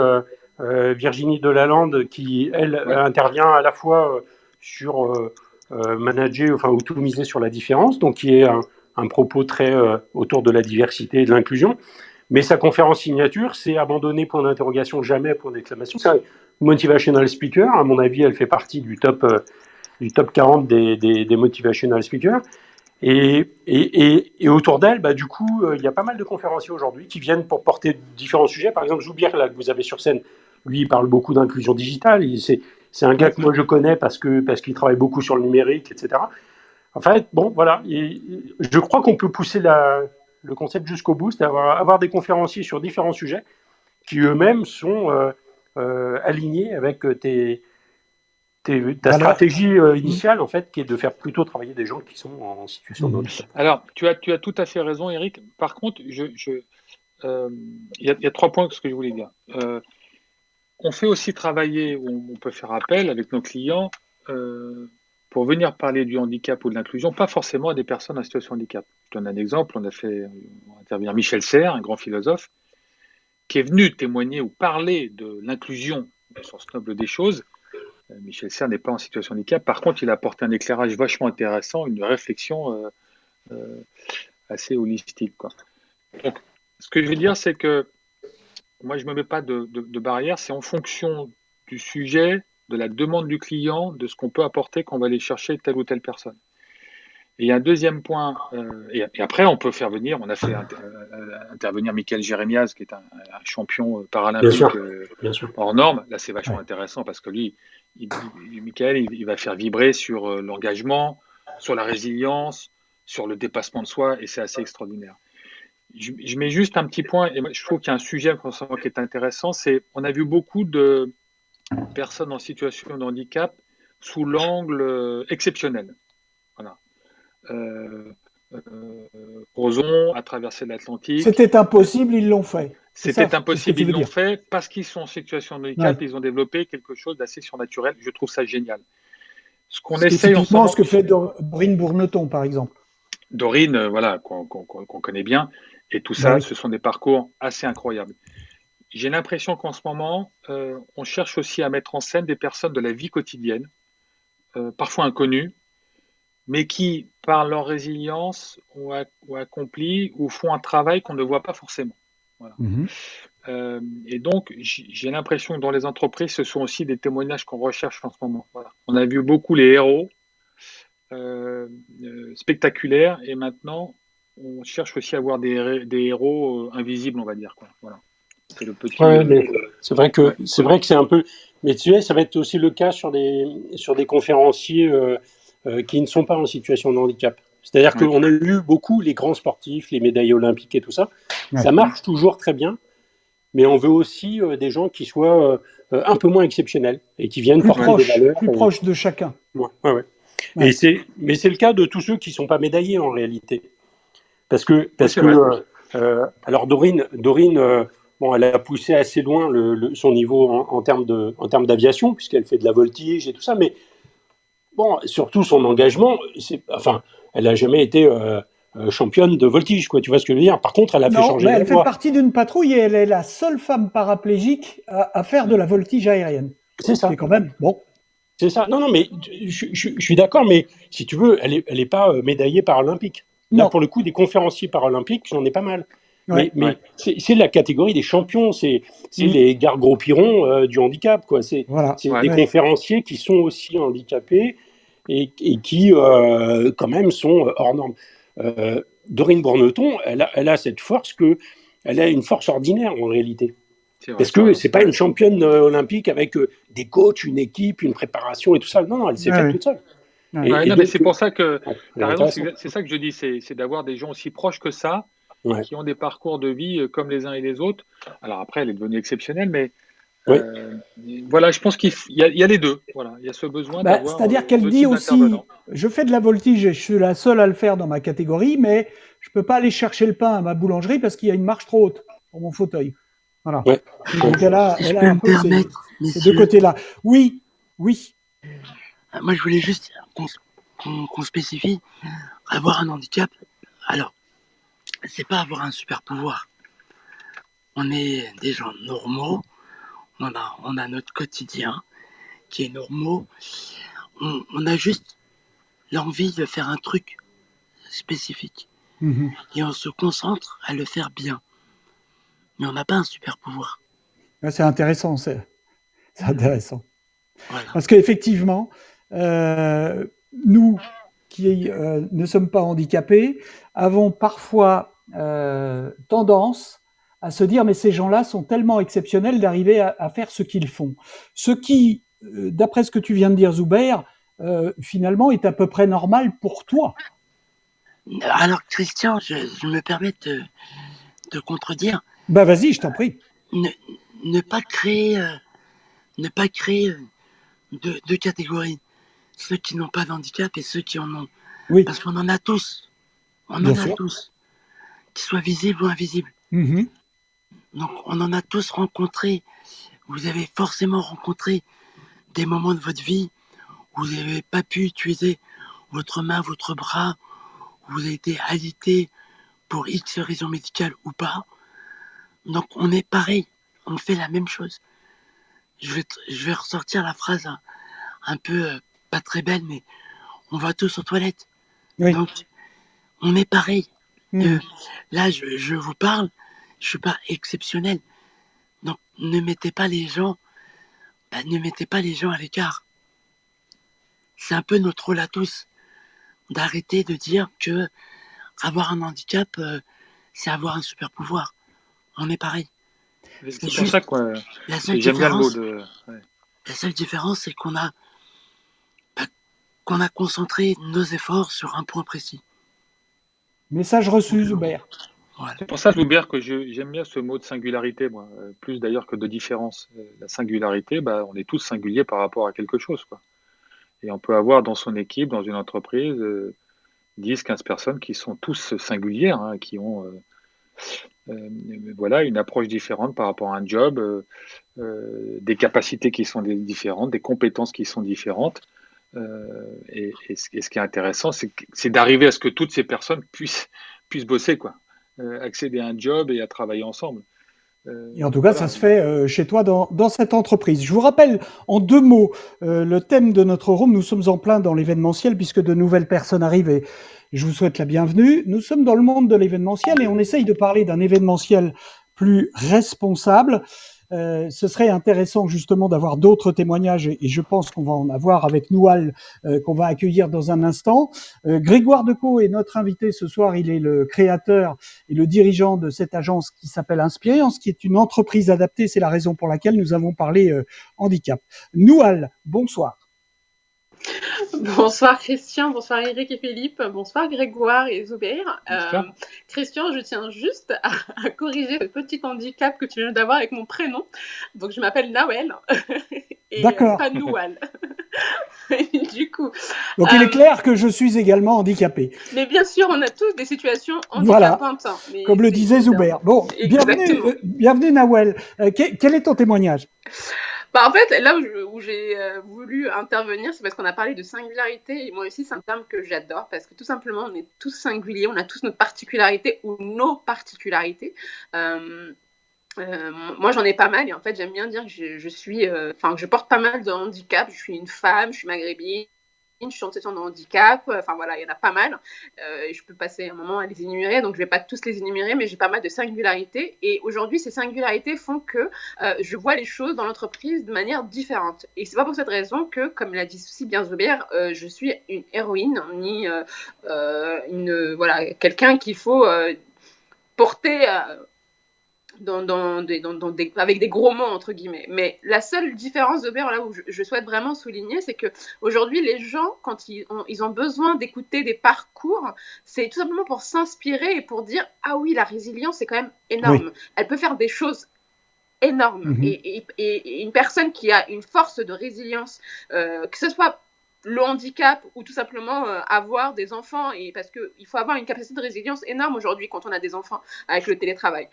Virginie Delalande, qui elle intervient à la fois sur manager, enfin, ou tout miser sur la différence, donc qui est un propos très autour de la diversité et de l'inclusion. Mais sa conférence signature, c'est abandonner, point d'interrogation, jamais, point d'exclamation. C'est un motivational speaker. À mon avis, elle fait partie du top 40 des motivational speakers. Et autour d'elle, du coup, il y a pas mal de conférenciers aujourd'hui qui viennent pour porter différents sujets. Par exemple, Joubert, là, que vous avez sur scène, lui, il parle beaucoup d'inclusion digitale. C'est un gars que moi je connais parce qu'il travaille beaucoup sur le numérique, etc. En fait, bon, voilà. Je crois qu'on peut pousser le concept jusqu'au bout, c'est avoir des conférenciers sur différents sujets qui eux-mêmes sont alignés avec ta stratégie initiale, en fait, qui est de faire plutôt travailler des gens qui sont en situation de handicap. Alors, tu as tout à fait raison, Eric. Par contre, il y a 3 points que je voulais dire. On fait aussi travailler, on peut faire appel avec nos clients pour venir parler du handicap ou de l'inclusion, pas forcément à des personnes en situation de handicap. Je donne un exemple, on a intervenir Michel Serres, un grand philosophe, qui est venu témoigner ou parler de l'inclusion au sens noble des choses. Michel Serres n'est pas en situation de handicap, par contre, il a apporté un éclairage vachement intéressant, une réflexion assez holistique, quoi. Donc, ce que je veux dire, c'est que moi, je ne me mets pas de barrière, c'est en fonction du sujet, de la demande du client, de ce qu'on peut apporter, qu'on va aller chercher telle ou telle personne. Et il y a un deuxième point, et après on peut faire venir, on a fait intervenir Michael Jérémiaz, qui est un champion paralympique Bien sûr. hors norme. Là, c'est vachement intéressant parce que lui, Michael, il va faire vibrer sur l'engagement, sur la résilience, sur le dépassement de soi, et c'est assez extraordinaire. Je mets juste un petit point, et je trouve qu'il y a un sujet qui est intéressant, c'est on a vu beaucoup de personnes en situation de handicap sous l'angle exceptionnel. Voilà. Roson a traversé l'Atlantique. C'était impossible, ils l'ont fait. C'était impossible, ils l'ont fait parce qu'ils sont en situation de handicap, ils ont développé quelque chose d'assez surnaturel. Je trouve ça génial. Ce qu'on essaye en ce moment, ce que fait Dorine Bourneton, par exemple. Dorine, voilà, qu'on connaît bien, et tout ça, ce sont des parcours assez incroyables. J'ai l'impression qu'en ce moment, on cherche aussi à mettre en scène des personnes de la vie quotidienne, parfois inconnues, mais qui, par leur résilience, ont accompli ou font un travail qu'on ne voit pas forcément. Voilà. Et donc, j'ai l'impression que dans les entreprises, ce sont aussi des témoignages qu'on recherche en ce moment. Voilà. On a vu beaucoup les héros spectaculaires, et maintenant, on cherche aussi à avoir des héros invisibles, on va dire, quoi. Voilà. C'est le petit. C'est vrai que c'est un peu. Mais tu sais, ça va être aussi le cas sur des conférenciers qui ne sont pas en situation de handicap. C'est-à-dire qu'on a eu beaucoup les grands sportifs, les médailles olympiques et tout ça. Ça marche toujours très bien, mais on veut aussi des gens qui soient un peu moins exceptionnels et qui viennent porter des valeurs. Plus proches de chacun. Mais c'est le cas de tous ceux qui ne sont pas médaillés en réalité. Parce que alors Dorine bon, elle a poussé assez loin son niveau en termes d'aviation, puisqu'elle fait de la voltige et tout ça, mais bon, surtout son engagement, elle n'a jamais été championne de voltige, quoi. Tu vois ce que je veux dire? Par contre, elle a fait changer la loi. Elle fait partie d'une patrouille et elle est la seule femme paraplégique à faire de la voltige aérienne. C'est ça. C'est quand même bon. C'est ça. Non, mais je suis d'accord, mais si tu veux, elle est pas médaillée paralympique. Là, pour le coup, des conférenciers paralympiques, j'en ai pas mal. Mais c'est la catégorie des champions, c'est les Gare Gros-Piron du handicap, quoi. C'est des conférenciers qui sont aussi handicapés et qui, quand même, sont hors normes. Dorine Bourneton, elle a cette force elle a une force ordinaire en réalité. Parce que c'est pas une championne olympique avec des coachs, une équipe, une préparation et tout ça. Non, elle s'est faite toute seule. Mais c'est pour ça que tu as raison, c'est ça que je dis, c'est d'avoir des gens aussi proches que ça, qui ont des parcours de vie comme les uns et les autres. Alors après, elle est devenue exceptionnelle, mais voilà, je pense qu'il y a les deux. Voilà, il y a ce besoin d'avoir. C'est-à-dire qu'elle dit aussi, je fais de la voltige et je suis la seule à le faire dans ma catégorie, mais je peux pas aller chercher le pain à ma boulangerie parce qu'il y a une marche trop haute pour mon fauteuil. Voilà. Donc elle a un peu ces deux côtés-là. Oui. Moi, je voulais juste qu'on spécifie. Avoir un handicap, alors, c'est pas avoir un super pouvoir. On est des gens normaux. On a notre quotidien qui est normaux. On a juste l'envie de faire un truc spécifique. Et on se concentre à le faire bien. Mais on n'a pas un super pouvoir. C'est intéressant, c'est intéressant. Voilà. Parce qu'effectivement, nous qui ne sommes pas handicapés avons parfois tendance à se dire mais ces gens-là sont tellement exceptionnels d'arriver à faire ce qu'ils font. Ce qui, d'après ce que tu viens de dire, Zubair, finalement est à peu près normal pour toi. Alors Christian, je me permets de contredire. Vas-y, je t'en prie. Ne pas créer deux catégories. Ceux qui n'ont pas d'handicap et ceux qui en ont. Oui, Parce qu'on en a tous. On bien en a sûr. tous. Qu'ils soient visibles ou invisibles. Mhm. Donc on en a tous rencontré. Vous avez forcément rencontré des moments de votre vie où vous n'avez pas pu utiliser votre main, votre bras, où vous avez été alité pour X raison médicale ou pas. Donc on est pareil. On fait la même chose. Je vais ressortir la phrase un peu pas très belle, mais on va tous aux toilettes. Oui. Donc on est pareil. Mhm. Là, je vous parle, je suis pas exceptionnel. Donc ne mettez pas les gens à l'écart. C'est un peu notre rôle à tous d'arrêter de dire que avoir un handicap, c'est avoir un super pouvoir. On est pareil. C'est C'est pour juste ça que la seule j'aime bien le mot différence. de. Ouais. La seule différence, c'est qu'on a concentré nos efforts sur un point précis. Message reçu, Zuber. Voilà. C'est pour ça, Joubert, que j'aime bien ce mot de singularité, moi, plus d'ailleurs que de différence. La singularité, bah, on est tous singuliers par rapport à quelque chose, quoi. Et on peut avoir dans son équipe, dans une entreprise, 10, 15 personnes qui sont tous singulières, hein, qui ont voilà, une approche différente par rapport à un job, des capacités qui sont différentes, des compétences qui sont différentes. Et ce qui est intéressant, c'est d'arriver à ce que toutes ces personnes puissent bosser, quoi, accéder à un job et à travailler ensemble. Et en tout cas, Voilà. ça se fait chez toi dans cette entreprise. Je vous rappelle en 2 mots le thème de notre room. Nous sommes en plein dans l'événementiel puisque de nouvelles personnes arrivent et je vous souhaite la bienvenue. Nous sommes dans le monde de l'événementiel et on essaye de parler d'un événementiel plus responsable. Ce serait intéressant justement d'avoir d'autres témoignages et je pense qu'on va en avoir avec Noual qu'on va accueillir dans un instant. Grégoire Decaux est notre invité ce soir. Il est le créateur et le dirigeant de cette agence qui s'appelle Inspirience, qui est une entreprise adaptée. C'est la raison pour laquelle nous avons parlé handicap. Noual, bonsoir. Bonsoir Christian, bonsoir Eric et Philippe, bonsoir Grégoire et Zubair. Christian, je tiens juste à corriger le petit handicap que tu viens d'avoir avec mon prénom. Donc je m'appelle Nawel et pas Noual. Du coup. Donc il est clair que je suis également handicapé. Mais bien sûr, on a tous des situations handicapantes. Voilà, mais comme le disait Zubair. Bon, bienvenue Nawel. Quel est ton témoignage ? Bah en fait, là où j'ai voulu intervenir, c'est parce qu'on a parlé de singularité, et moi aussi c'est un terme que j'adore, parce que tout simplement on est tous singuliers, on a tous notre particularité ou nos particularités. Moi j'en ai pas mal, et en fait j'aime bien dire que je porte pas mal de handicap. Je suis une femme, je suis maghrébine, je suis en situation de handicap, enfin voilà, il y en a pas mal. Et je peux passer un moment à les énumérer, donc je vais pas tous les énumérer, mais j'ai pas mal de singularités. Et aujourd'hui, ces singularités font que je vois les choses dans l'entreprise de manière différente. Et c'est pas pour cette raison que, comme l'a dit si bien Zubair, je suis une héroïne, ni quelqu'un qu'il faut porter avec des gros mots entre guillemets. Mais la seule différence de là où je souhaite vraiment souligner, c'est que aujourd'hui les gens, quand ils ont besoin d'écouter des parcours, c'est tout simplement pour s'inspirer et pour dire ah oui, la résilience c'est quand même énorme. Oui. Elle peut faire des choses énormes. Et une personne qui a une force de résilience, que ce soit le handicap ou tout simplement avoir des enfants, et parce qu'il faut avoir une capacité de résilience énorme aujourd'hui quand on a des enfants avec le télétravail.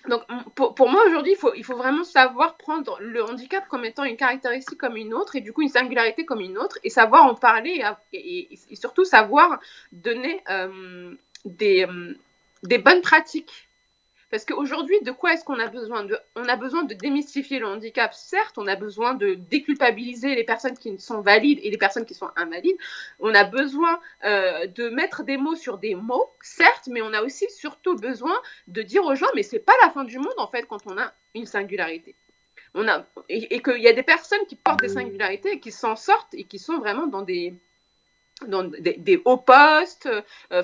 Donc pour moi aujourd'hui, il faut vraiment savoir prendre le handicap comme étant une caractéristique comme une autre, et du coup une singularité comme une autre, et savoir en parler et surtout savoir donner des bonnes pratiques. Parce qu'aujourd'hui, de quoi est-ce qu'on a besoin ? On a besoin de démystifier le handicap, certes, on a besoin de déculpabiliser les personnes qui sont valides et les personnes qui sont invalides, on a besoin de mettre des mots sur des mots, certes, mais on a aussi surtout besoin de dire aux gens, mais c'est pas la fin du monde en fait quand on a une singularité. Et qu'il y a des personnes qui portent des singularités et qui s'en sortent et qui sont vraiment dans des hauts postes,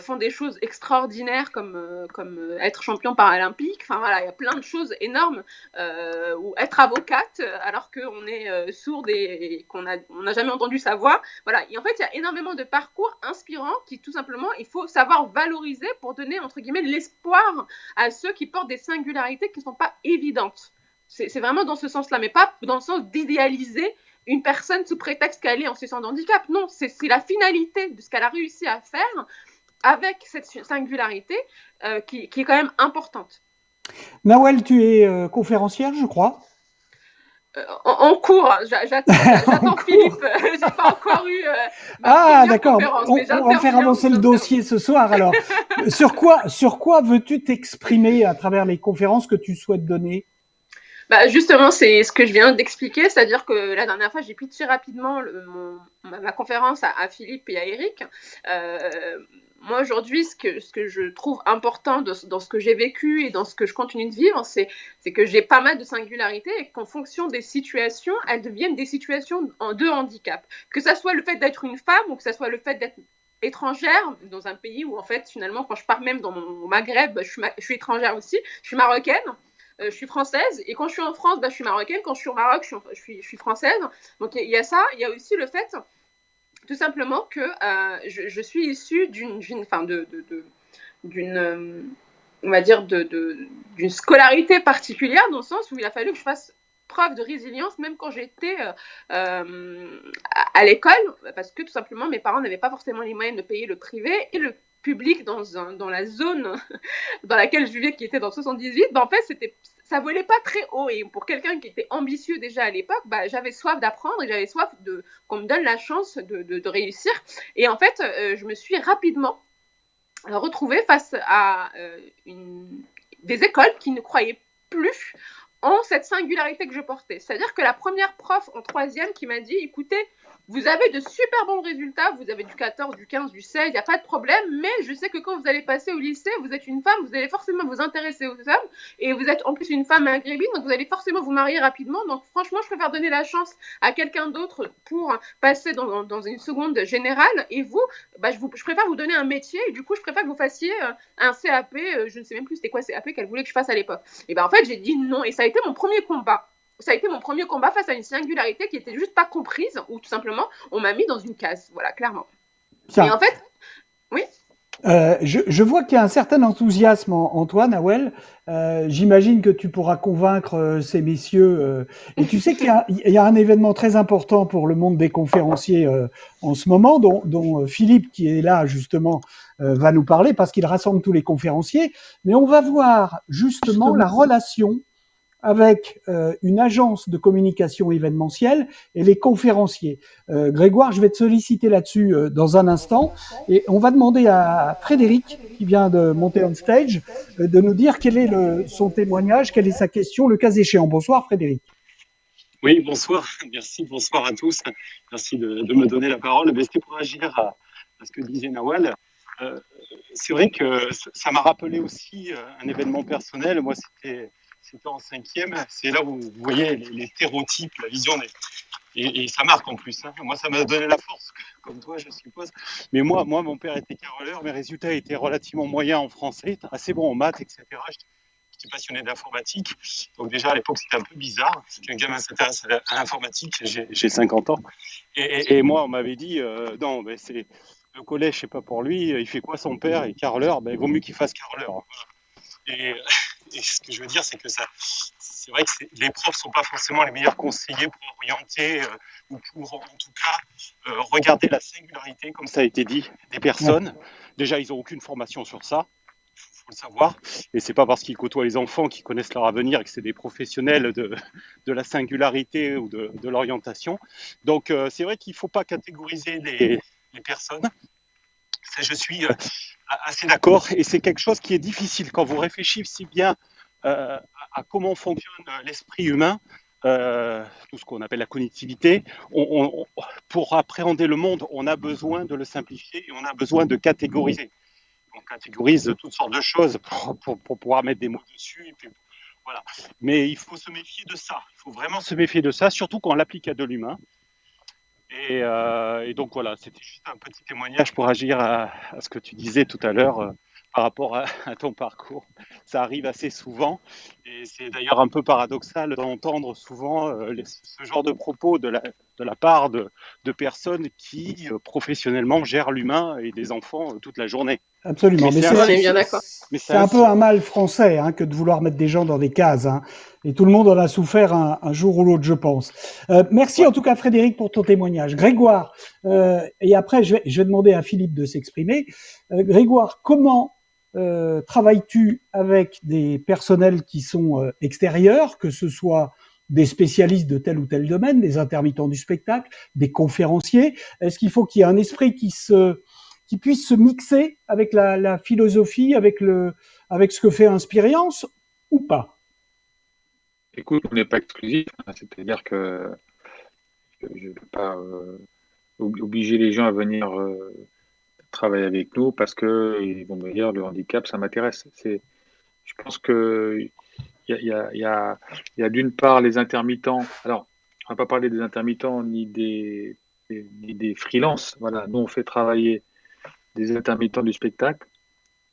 font des choses extraordinaires comme être champion paralympique. Enfin voilà, il y a plein de choses énormes, ou être avocate alors qu'on est sourde et qu'on n'a jamais entendu sa voix. Voilà, et en fait il y a énormément de parcours inspirants qui tout simplement il faut savoir valoriser pour donner entre guillemets l'espoir à ceux qui portent des singularités qui ne sont pas évidentes. C'est vraiment dans ce sens-là, mais pas dans le sens d'idéaliser une personne sous prétexte qu'elle est en situation de handicap. Non, c'est la finalité de ce qu'elle a réussi à faire avec cette singularité qui est quand même importante. Nawel, tu es conférencière, je crois. En cours, j'attends Philippe. J'ai pas encore eu ma première conférence. On va faire avancer le dossier ce soir. Alors, sur quoi veux-tu t'exprimer à travers les conférences que tu souhaites donner? Justement, c'est ce que je viens d'expliquer, c'est-à-dire que la dernière fois, j'ai pitché rapidement ma conférence à Philippe et à Eric. Moi, aujourd'hui, ce que je trouve important dans ce que j'ai vécu et dans ce que je continue de vivre, c'est que j'ai pas mal de singularités et qu'en fonction des situations, elles deviennent des situations de handicap. Que ça soit le fait d'être une femme ou que ça soit le fait d'être étrangère dans un pays où, en fait, finalement, quand je pars même dans mon Maghreb, je suis étrangère aussi, je suis marocaine. Je suis française, et quand je suis en France, je suis marocaine, quand je suis au Maroc, je suis française. Donc il y a ça, il y a aussi le fait, tout simplement, que je suis issue d'une on va dire, d'une scolarité particulière, dans le sens où il a fallu que je fasse preuve de résilience, même quand j'étais à l'école, parce que tout simplement, mes parents n'avaient pas forcément les moyens de payer le privé, et le public dans la zone dans laquelle je vivais, qui était dans 78, en fait, ça volait pas très haut. Et pour quelqu'un qui était ambitieux déjà à l'époque, j'avais soif d'apprendre et j'avais soif qu'on me donne la chance de réussir. Et en fait, je me suis rapidement retrouvée face à des écoles qui ne croyaient plus en cette singularité que je portais. C'est-à-dire que la première prof en 3e qui m'a dit, écoutez, vous avez de super bons résultats, vous avez du 14, du 15, du 16, il n'y a pas de problème, mais je sais que quand vous allez passer au lycée, vous êtes une femme, vous allez forcément vous intéresser aux hommes, et vous êtes en plus une femme maghrébine, donc vous allez forcément vous marier rapidement, donc franchement, je préfère donner la chance à quelqu'un d'autre pour passer dans une seconde générale, et vous, je préfère vous donner un métier, et du coup, je préfère que vous fassiez un CAP, je ne sais même plus c'était quoi CAP qu'elle voulait que je fasse à l'époque. Et en fait, j'ai dit non, et ça a été mon premier combat. Ça a été mon premier combat face à une singularité qui était juste pas comprise, ou tout simplement, on m'a mis dans une case, voilà, clairement. Tiens. Et en fait, oui. Je vois qu'il y a un certain enthousiasme en toi, Nawel. J'imagine que tu pourras convaincre ces messieurs. Et tu sais qu'il y a un événement très important pour le monde des conférenciers en ce moment, dont Philippe, qui est là justement, va nous parler parce qu'il rassemble tous les conférenciers. Mais on va voir justement la relation avec une agence de communication événementielle et les conférenciers. Grégoire, je vais te solliciter là-dessus dans un instant, et on va demander à Frédéric, qui vient de monter on stage, de nous dire quel est son témoignage, quelle est sa question, le cas échéant. Bonsoir Frédéric. Oui, bonsoir, merci, bonsoir à tous. Merci de me donner la parole. C'était pour agir à ce que disait Nawel. C'est vrai que ça m'a rappelé aussi un événement personnel. Moi, c'était en 5e. C'est là où vous voyez les stéréotypes, la vision et ça marque en plus. Hein. Moi, ça m'a donné la force, comme toi, je suppose. Mais moi, mon père était caroleur. Mes résultats étaient relativement moyens en français, assez bons en maths, etc. J'étais passionné d'informatique. Donc déjà, à l'époque, c'était un peu bizarre. Qu'un gamin s'intéresse à l'informatique. J'ai 50 ans. Et moi, on m'avait dit, non, mais c'est le collège, c'est pas pour lui. Il fait quoi son père? Il est caroleur. Il vaut mieux qu'il fasse caroleur. Et ce que je veux dire, c'est que c'est vrai que les profs ne sont pas forcément les meilleurs conseillers pour orienter ou pour, en tout cas, regarder la singularité, comme ça a été dit, des personnes. Déjà, ils n'ont aucune formation sur ça, il faut le savoir. Et ce n'est pas parce qu'ils côtoient les enfants qu'ils connaissent leur avenir et que c'est des professionnels de la singularité ou de l'orientation. Donc, c'est vrai qu'il ne faut pas catégoriser les personnes. Ça, je suis assez d'accord, et c'est quelque chose qui est difficile quand vous réfléchissez bien à comment fonctionne l'esprit humain, tout ce qu'on appelle la connectivité. Pour appréhender le monde, on a besoin de le simplifier et on a besoin de catégoriser. On catégorise toutes sortes de choses pour pouvoir mettre des mots dessus. Et puis, voilà. Mais il faut se méfier de ça. Il faut vraiment se méfier de ça, surtout quand on l'applique à de l'humain. Et donc voilà, c'était juste un petit témoignage pour agir à ce que tu disais tout à l'heure par rapport à ton parcours. Ça arrive assez souvent, et c'est d'ailleurs un peu paradoxal d'entendre souvent ce genre de propos de la part de personnes qui professionnellement gèrent l'humain et des enfants toute la journée. Absolument. Mais Mais c'est On un- est bien d'accord. Mais c'est un peu un mal français que de vouloir mettre des gens dans des cases. Et tout le monde en a souffert un jour ou l'autre, je pense. Merci Ouais. en tout cas, Frédéric, pour ton témoignage. Grégoire, et après, je vais demander à Philippe de s'exprimer. Grégoire, comment travailles-tu avec des personnels qui sont extérieurs, que ce soit des spécialistes de tel ou tel domaine, des intermittents du spectacle, des conférenciers? Est-ce qu'il faut qu'il y ait un esprit qui puisse se mixer avec la philosophie, avec ce que fait Inspirience ou pas? Écoute, on n'est pas exclusif, c'est-à-dire que je ne vais pas obliger les gens à venir travailler avec nous parce qu'ils vont me dire le handicap, ça m'intéresse. Je pense que il y a d'une part les intermittents. Alors, on va pas parler des intermittents ni des freelances. Voilà, nous on fait travailler des intermittents du spectacle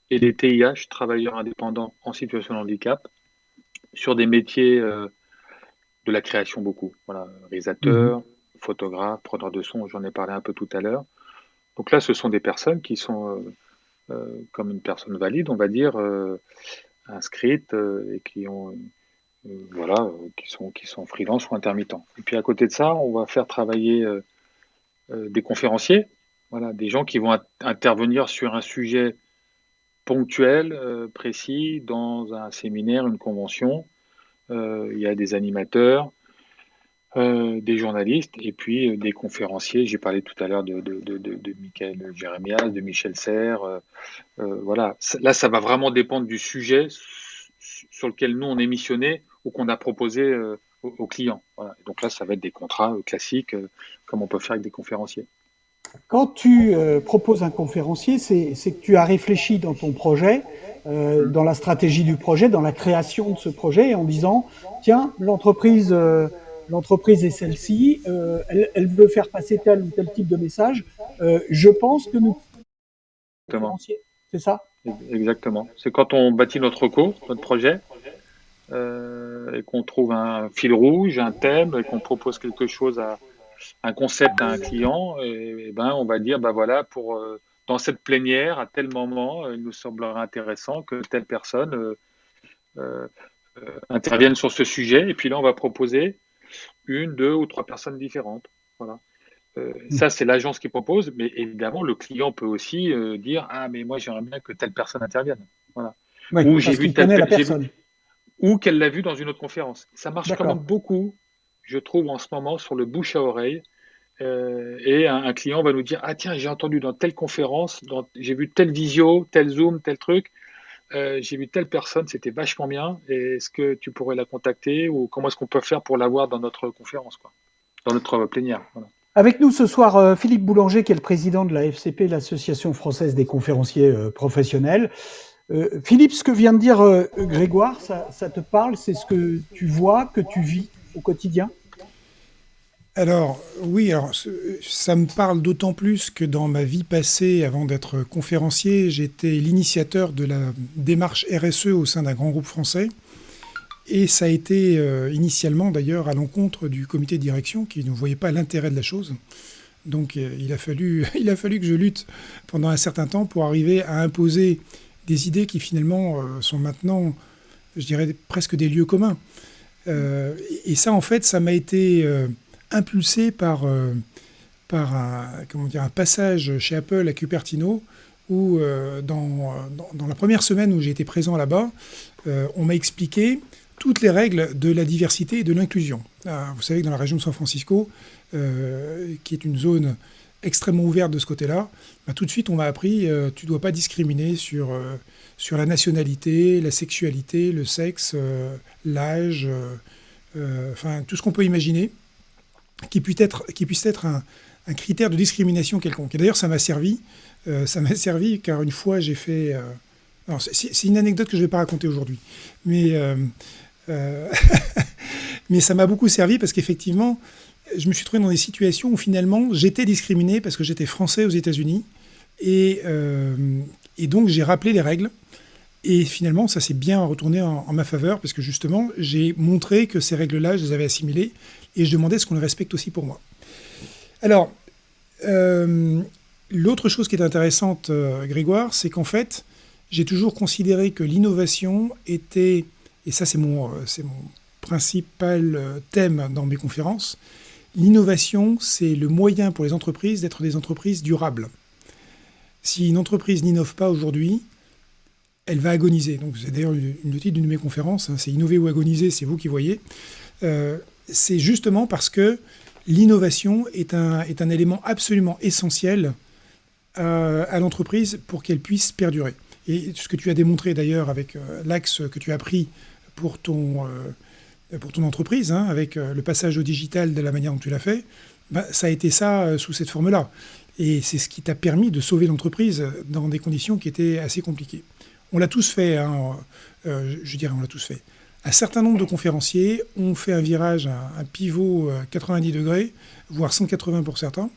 et des TIH, travailleurs indépendants en situation de handicap, sur des métiers de la création beaucoup. Voilà, réalisateur, photographe, preneur de son, j'en ai parlé un peu tout à l'heure. Donc là, ce sont des personnes qui sont comme une personne valide, on va dire, inscrites et qui ont qui sont freelance ou intermittents. Et puis à côté de ça, on va faire travailler des conférenciers, voilà, des gens qui vont intervenir sur un sujet ponctuel, précis, dans un séminaire, une convention. Il y a des animateurs, des journalistes et puis des conférenciers. J'ai parlé tout à l'heure de Michael Jérémias, de Michel Serres. Voilà. Là, ça va vraiment dépendre du sujet sur lequel nous, on est missionné ou qu'on a proposé aux clients. Voilà. Et donc là, ça va être des contrats classiques, comme on peut faire avec des conférenciers. Quand tu proposes un conférencier, c'est que tu as réfléchi dans ton projet, dans la stratégie du projet, dans la création de ce projet, en disant, tiens, l'entreprise est celle-ci, elle veut faire passer tel ou tel type de message. Je pense que nous Exactement. conférenciers, c'est ça? Exactement. C'est quand on bâtit notre projet, et qu'on trouve un fil rouge, un thème, et qu'on propose quelque chose un concept à un client, et ben on va dire, ben voilà, dans cette plénière, à tel moment, il nous semblerait intéressant que telle personne euh, intervienne sur ce sujet, et puis là, on va proposer une, deux ou trois personnes différentes. Voilà. Ça, c'est l'agence qui propose, mais évidemment, le client peut aussi dire, ah, mais moi, j'aimerais bien que telle personne intervienne. Voilà. Oui, Ou j'ai parce vu qu'il connaît la j'ai vu- personne. ou qu'elle l'a vu dans une autre conférence. Ça marche quand D'accord. même beaucoup, je trouve, en ce moment, sur le bouche à oreille. Et un client va nous dire, ah tiens, j'ai entendu dans telle conférence, j'ai vu telle visio, tel Zoom, tel truc, j'ai vu telle personne, c'était vachement bien. Est-ce que tu pourrais la contacter ou comment est-ce qu'on peut faire pour l'avoir dans notre conférence, quoi, dans notre plénière. Voilà. Avec nous ce soir, Philippe Boulanger, qui est le président de la FCP, l'Association française des conférenciers professionnels. Philippe, ce que vient de dire Grégoire, ça te parle? C'est ce que tu vois, que tu vis au quotidien? Alors, oui, ça me parle d'autant plus que dans ma vie passée, avant d'être conférencier, j'étais l'initiateur de la démarche RSE au sein d'un grand groupe français. Et ça a été initialement d'ailleurs à l'encontre du comité de direction qui ne voyait pas l'intérêt de la chose. Donc il a fallu que je lutte pendant un certain temps pour arriver à imposer des idées qui finalement sont maintenant, je dirais, presque des lieux communs. Et ça, en fait, ça m'a été impulsé par un passage chez Apple à Cupertino, où dans la première semaine où j'ai été présent là-bas, on m'a expliqué toutes les règles de la diversité et de l'inclusion. Vous savez que dans la région de San Francisco, qui est une zone extrêmement ouverte de ce côté-là, tout de suite on m'a appris tu ne dois pas discriminer sur la nationalité, la sexualité, le sexe, l'âge, enfin tout ce qu'on peut imaginer qui puisse être un critère de discrimination quelconque. Et d'ailleurs ça m'a servi car une fois j'ai fait... alors c'est une anecdote que je ne vais pas raconter aujourd'hui, mais ça m'a beaucoup servi parce qu'effectivement, je me suis trouvé dans des situations où finalement j'étais discriminé parce que j'étais français aux États-Unis et donc j'ai rappelé les règles et finalement ça s'est bien retourné en ma faveur parce que justement j'ai montré que ces règles-là je les avais assimilées et je demandais ce qu'on les respecte aussi pour moi. Alors L'autre chose qui est intéressante, Grégoire, c'est qu'en fait, j'ai toujours considéré que l'innovation était, et ça c'est mon principal thème dans mes conférences, l'innovation, c'est le moyen pour les entreprises d'être des entreprises durables. Si une entreprise n'innove pas aujourd'hui, elle va agoniser. Donc, c'est d'ailleurs le titre d'une de mes conférences, hein, c'est innover ou agoniser, c'est vous qui voyez. C'est justement parce que l'innovation est un élément absolument essentiel à l'entreprise pour qu'elle puisse perdurer. Et ce que tu as démontré d'ailleurs avec l'axe que tu as pris pour ton entreprise, hein, avec le passage au digital de la manière dont tu l'as fait, ça a été ça sous cette forme-là. Et c'est ce qui t'a permis de sauver l'entreprise dans des conditions qui étaient assez compliquées. On l'a tous fait, hein, je dirais on l'a tous fait. Un certain nombre de conférenciers ont fait un virage, un pivot 90 degrés, voire 180 pour certains,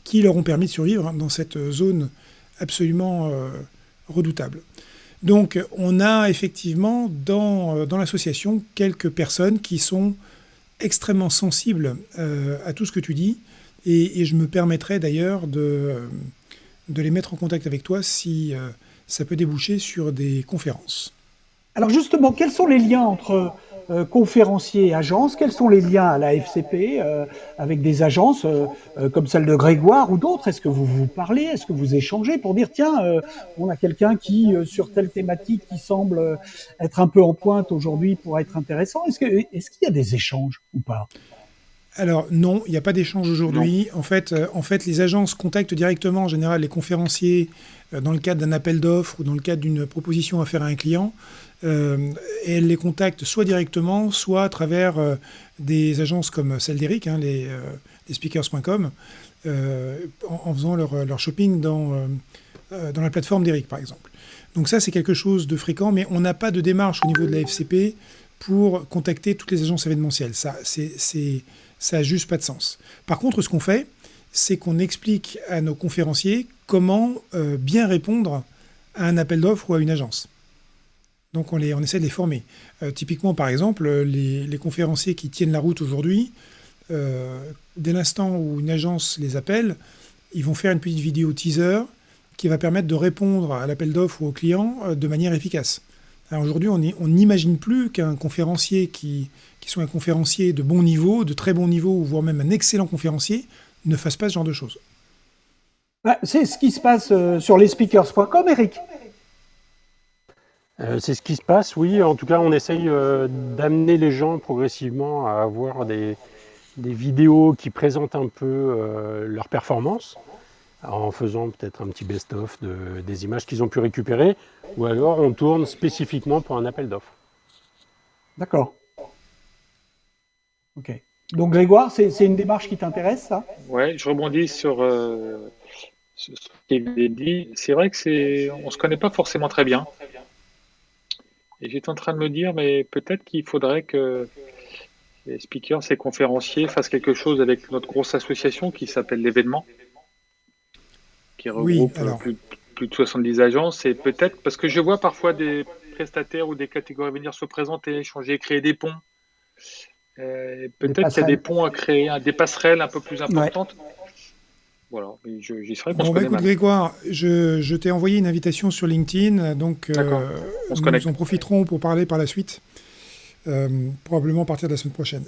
qui leur ont permis de survivre dans cette zone absolument redoutable. Donc on a effectivement dans l'association quelques personnes qui sont extrêmement sensibles à tout ce que tu dis, et je me permettrai d'ailleurs de les mettre en contact avec toi si ça peut déboucher sur des conférences. Alors justement, quels sont les liens entre conférenciers et agences? Quels sont les liens à la FCP avec des agences comme celle de Grégoire ou d'autres? Est-ce que vous vous parlez? Est-ce que vous échangez pour dire, tiens, on a quelqu'un qui, sur telle thématique qui semble être un peu en pointe aujourd'hui, pourrait être intéressant? Est-ce qu'il y a des échanges ou pas? Alors non, il n'y a pas d'échange aujourd'hui. En fait, les agences contactent directement en général les conférenciers dans le cadre d'un appel d'offres ou dans le cadre d'une proposition à faire à un client. Et elles les contactent soit directement, soit à travers des agences comme celle d'Eric, hein, les speakers.com, en faisant leur shopping dans la plateforme d'Eric, par exemple. Donc ça, c'est quelque chose de fréquent, mais on n'a pas de démarche au niveau de la FCP pour contacter toutes les agences événementielles. Ça n'a juste pas de sens. Par contre, ce qu'on fait, c'est qu'on explique à nos conférenciers comment bien répondre à un appel d'offres ou à une agence. Donc on essaie de les former. Typiquement, par exemple, les conférenciers qui tiennent la route aujourd'hui, dès l'instant où une agence les appelle, ils vont faire une petite vidéo teaser qui va permettre de répondre à l'appel d'offres ou au client de manière efficace. Alors aujourd'hui, on n'imagine plus qu'un conférencier qui soit un conférencier de bon niveau, de très bon niveau, voire même un excellent conférencier, ne fasse pas ce genre de choses. C'est ce qui se passe sur lesspeakers.com, Eric. C'est ce qui se passe, oui. En tout cas, on essaye d'amener les gens progressivement à avoir des vidéos qui présentent un peu leur performance, en faisant peut-être un petit best-of des images qu'ils ont pu récupérer, ou alors on tourne spécifiquement pour un appel d'offres. D'accord. Ok. Donc Grégoire, c'est une démarche qui t'intéresse, ça? Ouais, je rebondis sur ce qui est dit. C'est vrai que on se connaît pas forcément très bien. Et j'étais en train de me dire, mais peut-être qu'il faudrait que les speakers, ces conférenciers fassent quelque chose avec notre grosse association qui s'appelle l'événement, qui regroupe plus de 70 agences. Et peut-être, parce que je vois parfois des prestataires ou des catégories venir se présenter, échanger, créer des ponts. Peut-être qu'il y a des ponts à créer, des passerelles un peu plus importantes. Ouais. Voilà, j'y serais qu'on se connaît écoute, Grégoire, je t'ai envoyé une invitation sur LinkedIn, donc nous en profiterons pour parler par la suite, probablement à partir de la semaine prochaine.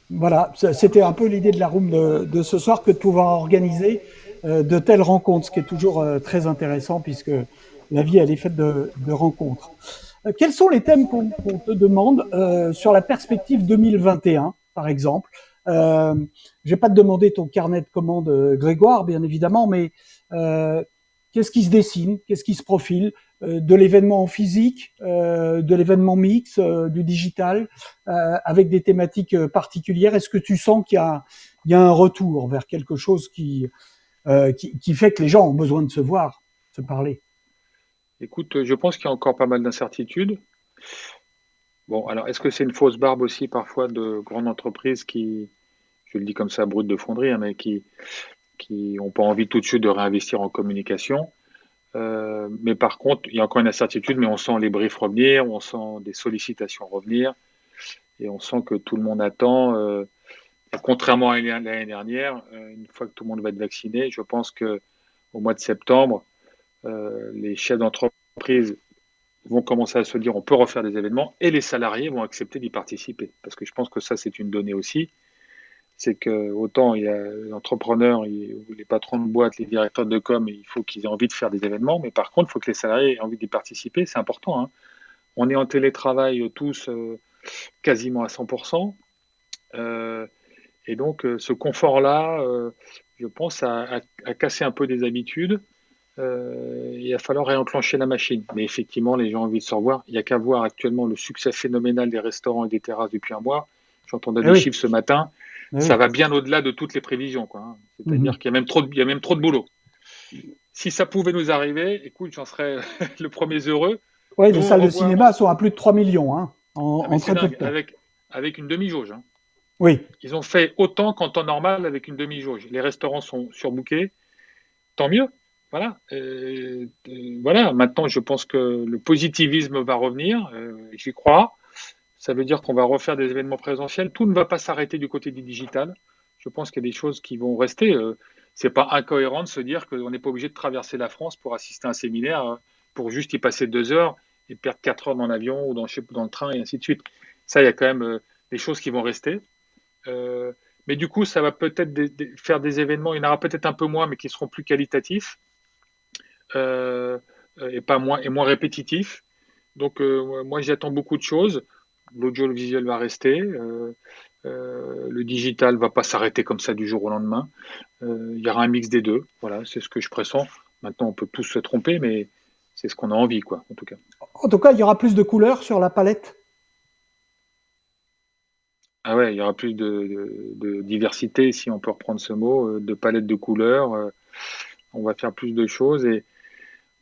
Voilà, c'était un peu l'idée de la room de ce soir, que de pouvoir organiser de telles rencontres, ce qui est toujours très intéressant, puisque la vie, elle est faite de rencontres. Quels sont les thèmes qu'on te demande sur la perspective 2021, par exemple? Je vais pas te demander ton carnet de commandes, Grégoire, bien évidemment, mais qu'est-ce qui se dessine, qu'est-ce qui se profile, de l'événement en physique, de l'événement mix, du digital, avec des thématiques particulières? Est-ce que tu sens qu'il y a un retour vers quelque chose qui fait que les gens ont besoin de se voir, se parler? Écoute, je pense qu'il y a encore pas mal d'incertitudes. Bon, alors est-ce que c'est une fausse barbe aussi parfois de grandes entreprises qui, je le dis comme ça, brut de fonderie, hein, mais qui n'ont pas envie tout de suite de réinvestir en communication. Mais par contre, il y a encore une incertitude, mais on sent les briefs revenir, on sent des sollicitations revenir, et on sent que tout le monde attend. Contrairement à l'année dernière, une fois que tout le monde va être vacciné, je pense que au mois de septembre, les chefs d'entreprise vont commencer à se dire on peut refaire des événements et les salariés vont accepter d'y participer. Parce que je pense que ça, c'est une donnée aussi. C'est que autant il y a l'entrepreneur, ou les patrons de boîte, les directeurs de com, il faut qu'ils aient envie de faire des événements, mais par contre, il faut que les salariés aient envie d'y participer. C'est important, hein. On est en télétravail tous quasiment à 100%. Et donc, ce confort-là, je pense, a cassé un peu des habitudes. Il va falloir réenclencher la machine. Mais effectivement, les gens ont envie de se revoir. Il n'y a qu'à voir actuellement le succès phénoménal des restaurants et des terrasses depuis un mois. J'entendais Eh des oui, chiffres ce matin. eh Ça oui. va bien au-delà de toutes les prévisions, quoi, hein. Mhm. C'est-à-dire qu'il y a même trop de boulot. Si ça pouvait nous arriver, écoute, j'en serais le premier heureux. Ouais, Nous, les on salles de revoit. cinéma sont à plus de 3 millions, hein, Ah, mais en c'est très peu de dingue. temps. Avec une demi-jauge, hein. Oui. Ils ont fait autant qu'en temps normal avec une demi-jauge. Les restaurants sont surbookés. Tant mieux. Voilà. Voilà. Maintenant, je pense que le positivisme va revenir. J'y crois. Ça veut dire qu'on va refaire des événements présentiels. Tout ne va pas s'arrêter du côté du digital. Je pense qu'il y a des choses qui vont rester. C'est pas incohérent de se dire qu'on n'est pas obligé de traverser la France pour assister à un séminaire, pour juste y passer 2 heures et perdre 4 heures dans l'avion ou dans le train et ainsi de suite. Ça, il y a quand même des choses qui vont rester. Euh, mais du coup, ça va peut-être faire des événements. Il y en aura peut-être un peu moins, mais qui seront plus qualitatifs euh, et pas moins et moins répétitifs. Donc, moi, j'attends beaucoup de choses. L'audiovisuel va rester. Le digital va pas s'arrêter comme ça du jour au lendemain. Il y aura un mix des deux. Voilà, c'est ce que je pressens. Maintenant, on peut tous se tromper, mais c'est ce qu'on a envie, quoi, en tout cas. En tout cas, il y aura plus de couleurs sur la palette. Ah ouais, il y aura plus de diversité, si on peut reprendre ce mot, de palette de couleurs. On va faire plus de choses. Et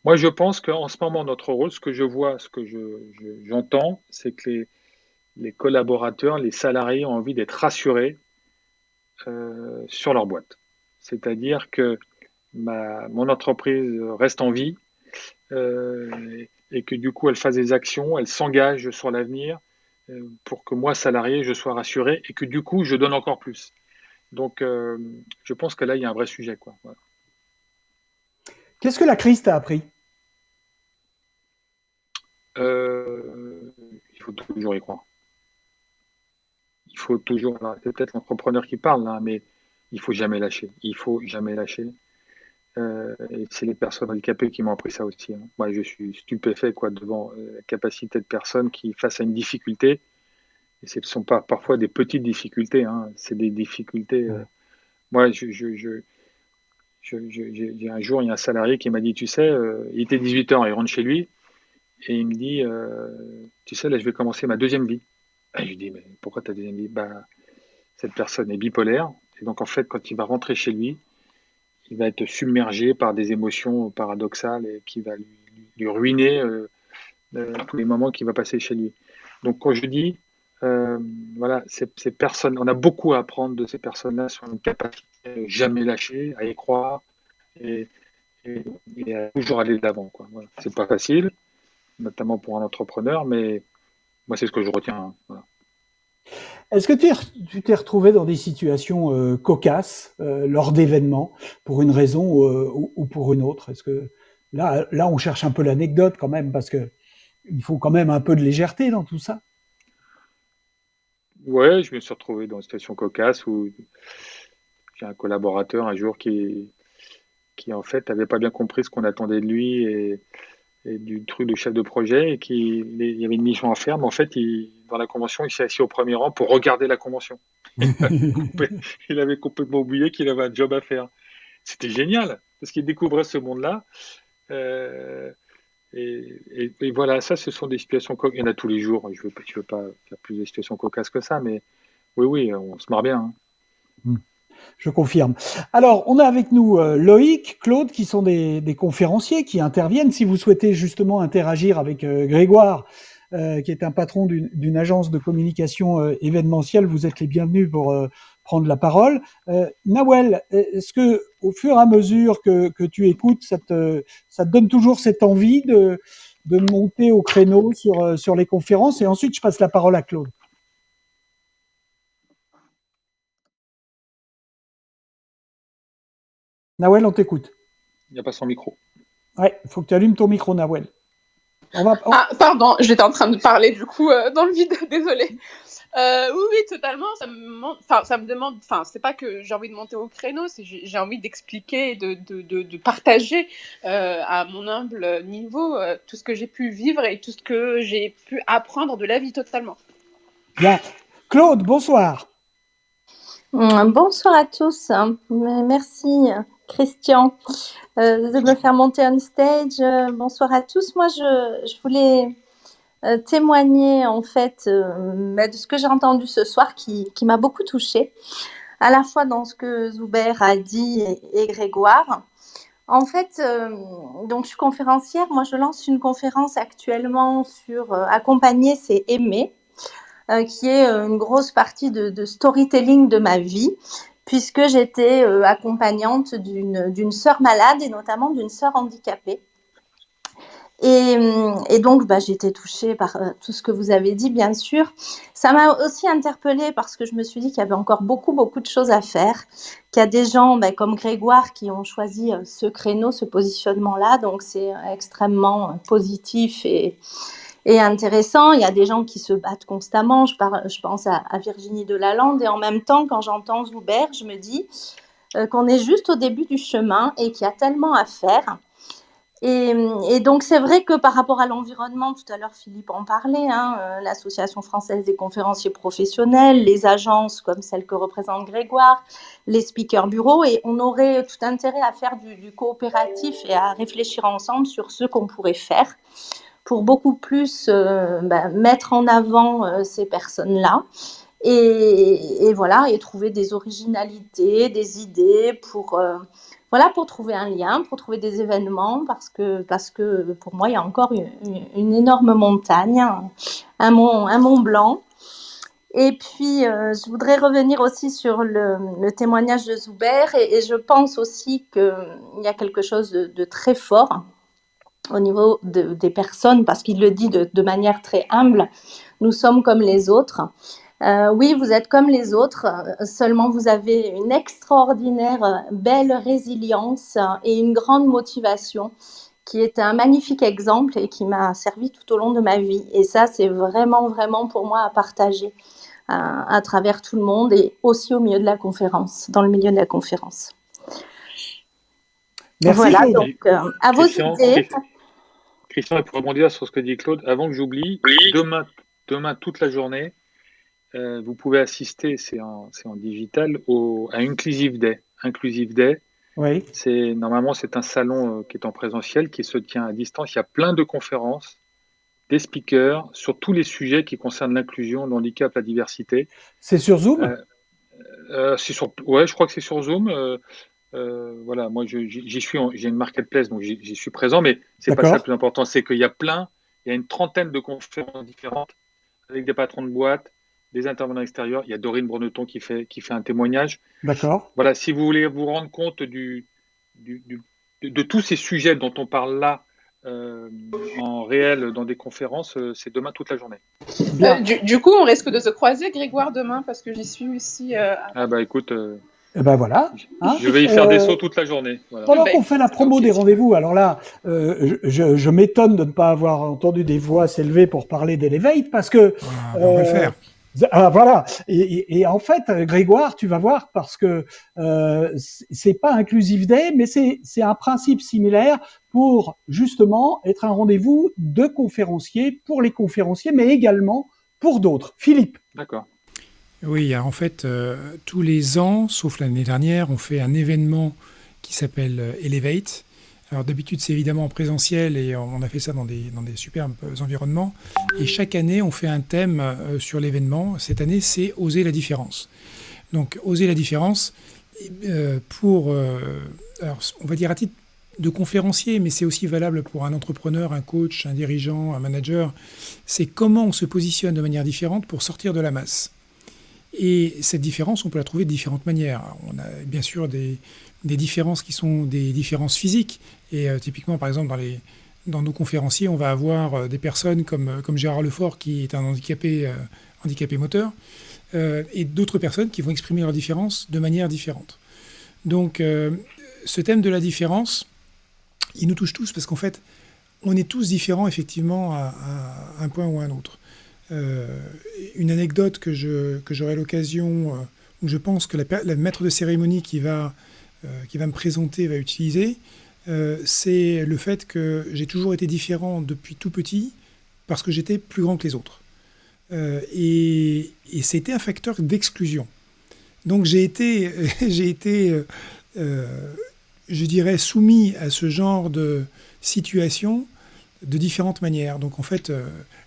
moi, je pense qu'en ce moment, notre rôle, ce que je vois, ce que j'entends, c'est que les collaborateurs, les salariés ont envie d'être rassurés sur leur boîte. C'est-à-dire que mon entreprise reste en vie et que du coup, elle fasse des actions, elle s'engage sur l'avenir pour que moi, salarié, je sois rassuré et que du coup, je donne encore plus. Donc, je pense que là, il y a un vrai sujet, quoi. Voilà. Qu'est-ce que la crise t'a appris? Il faut toujours y croire. Il faut toujours, c'est peut-être l'entrepreneur qui parle là, mais il faut jamais lâcher. Il faut jamais lâcher. Et c'est les personnes handicapées qui m'ont appris ça aussi, hein. Moi, je suis stupéfait quoi devant la capacité de personnes qui, face à une difficulté, et ce ne sont pas parfois des petites difficultés, hein, c'est des difficultés. Moi, j'ai un jour, il y a un salarié qui m'a dit, tu sais, il était 18h, il rentre chez lui et il me dit, tu sais, là, je vais commencer ma deuxième vie. Et je lui dis, mais pourquoi ta deuxième vie? Bah, cette personne est bipolaire. Et donc, en fait, quand il va rentrer chez lui, il va être submergé par des émotions paradoxales et qui va lui ruiner tous les moments qu'il va passer chez lui. Donc, quand je dis, voilà, ces personnes, on a beaucoup à apprendre de ces personnes-là sur une capacité à jamais lâcher, à y croire et, et, et à toujours aller de l'avant, quoi. Voilà. C'est pas facile, notamment pour un entrepreneur, mais moi, c'est ce que je retiens, hein. Voilà. Est-ce que tu t'es retrouvé dans des situations cocasses lors d'événements pour une raison ou pour une autre? Est-ce que là, on cherche un peu l'anecdote quand même parce que il faut quand même un peu de légèreté dans tout ça. Ouais, je me suis retrouvé dans une situation cocasse où j'ai un collaborateur un jour qui en fait avait pas bien compris ce qu'on attendait de lui et du truc de chef de projet et il y avait une mission à faire, mais en fait, dans la convention, il s'est assis au premier rang pour regarder la convention. Il avait complètement oublié qu'il avait un job à faire. C'était génial parce qu'il découvrait ce monde-là. Euh, et voilà, ça, ce sont des situations cocasses. Il y en a tous les jours. Je veux pas faire plus de situations cocasses que ça, mais oui, on se marre bien, hein. Je confirme. Alors, on a avec nous Loïc, Claude, qui sont des conférenciers qui interviennent. Si vous souhaitez justement interagir avec Grégoire, qui est un patron d'une agence de communication événementielle, vous êtes les bienvenus pour prendre la parole. Nawel, est-ce que au fur et à mesure que tu écoutes, ça te donne toujours cette envie de monter au créneau sur les conférences? Et ensuite, je passe la parole à Claude. Nawel, on t'écoute. Il n'y a pas son micro. Ouais, il faut que tu allumes ton micro, Nawel. Ah, pardon, j'étais en train de parler du coup dans le vide, désolée. Oui, totalement. Ça me demande. Enfin, c'est pas que j'ai envie de monter au créneau, c'est j'ai envie d'expliquer, de partager à mon humble niveau tout ce que j'ai pu vivre et tout ce que j'ai pu apprendre de la vie totalement. Bien. Claude, bonsoir. Bonsoir à tous. Merci, Christian, de me faire monter on stage. Bonsoir à tous. Moi, je voulais témoigner en fait de ce que j'ai entendu ce soir qui m'a beaucoup touchée, à la fois dans ce que Zuber a dit et Grégoire. En fait, donc je suis conférencière. Moi, je lance une conférence actuellement sur accompagner, c'est aimer. Qui est une grosse partie de storytelling de ma vie, puisque j'étais accompagnante d'une sœur malade et notamment d'une sœur handicapée. Et donc, j'ai été touchée par tout ce que vous avez dit, bien sûr. Ça m'a aussi interpellée parce que je me suis dit qu'il y avait encore beaucoup, beaucoup de choses à faire, qu'il y a des gens comme Grégoire qui ont choisi ce créneau, ce positionnement-là. Donc, c'est extrêmement positif et intéressant. Il y a des gens qui se battent constamment. Je pense à Virginie Delalande. Et en même temps, quand j'entends Zuber, je me dis qu'on est juste au début du chemin et qu'il y a tellement à faire. Et donc, c'est vrai que par rapport à l'environnement, tout à l'heure, Philippe en parlait, l'Association française des conférenciers professionnels, les agences comme celle que représente Grégoire, les speakers bureaux, et on aurait tout intérêt à faire du coopératif et à réfléchir ensemble sur ce qu'on pourrait faire pour beaucoup plus mettre en avant ces personnes-là et voilà, et trouver des originalités, des idées pour trouver un lien, pour trouver des événements, parce que pour moi, il y a encore une énorme montagne, un mont Blanc. Et puis, je voudrais revenir aussi sur le témoignage de Zuber, et je pense aussi qu'il y a quelque chose de très fort au niveau des personnes, parce qu'il le dit de manière très humble, nous sommes comme les autres. Oui, vous êtes comme les autres, seulement vous avez une extraordinaire, belle résilience et une grande motivation qui est un magnifique exemple et qui m'a servi tout au long de ma vie. Et ça, c'est vraiment, vraiment pour moi à partager à travers tout le monde et aussi au milieu de la conférence, dans le milieu de la conférence. Merci, voilà, Claude. donc à vos idées. Christian, pour rebondir sur ce que dit Claude, avant que j'oublie, demain toute la journée, vous pouvez assister, c'est en digital, à Inclusive Day. Inclusive Day, oui. Normalement, c'est un salon qui est en présentiel, qui se tient à distance. Il y a plein de conférences, des speakers sur tous les sujets qui concernent l'inclusion, le handicap, la diversité. C'est sur Zoom je crois que c'est sur Zoom. Voilà, moi j'y suis, j'ai une marketplace, donc j'y suis présent, mais c'est pas ça le plus important, c'est qu'il y a une trentaine de conférences différentes avec des patrons de boîtes, des intervenants extérieurs. Il y a Dorine Breneton qui fait un témoignage. D'accord. Voilà, si vous voulez vous rendre compte de tous ces sujets dont on parle là en réel dans des conférences, c'est demain toute la journée. Du coup, on risque de se croiser, Grégoire, demain, parce que j'y suis aussi. Écoute. Voilà. Je vais y faire des sauts toute la journée. Voilà. Pendant qu'on fait la promo des rendez-vous, alors là, je m'étonne de ne pas avoir entendu des voix s'élever pour parler d'Elevate, parce que... on va le faire. Voilà. Et en fait, Grégoire, tu vas voir, parce que c'est pas Inclusive Day, mais c'est un principe similaire pour justement être un rendez-vous de conférenciers pour les conférenciers, mais également pour d'autres. Philippe. D'accord. Oui, en fait, tous les ans, sauf l'année dernière, on fait un événement qui s'appelle Elevate. Alors d'habitude, c'est évidemment en présentiel et on a fait ça dans des superbes environnements. Et chaque année, on fait un thème sur l'événement. Cette année, c'est Oser la différence. Donc, Oser la différence, alors, on va dire à titre de conférencier, mais c'est aussi valable pour un entrepreneur, un coach, un dirigeant, un manager. C'est comment on se positionne de manière différente pour sortir de la masse. Et cette différence, on peut la trouver de différentes manières. On a bien sûr des différences qui sont des différences physiques. Et typiquement, par exemple, dans nos conférenciers, on va avoir des personnes comme Gérard Lefort, qui est un handicapé moteur, et d'autres personnes qui vont exprimer leurs différences de manière différente. Donc, ce thème de la différence, il nous touche tous parce qu'en fait, on est tous différents effectivement à un point ou à un autre. Une anecdote que j'aurai l'occasion, où je pense que la maître de cérémonie qui va me présenter va utiliser, c'est le fait que j'ai toujours été différent depuis tout petit parce que j'étais plus grand que les autres. Et c'était un facteur d'exclusion. Donc j'ai été je dirais, soumis à ce genre de situation de différentes manières. Donc en fait,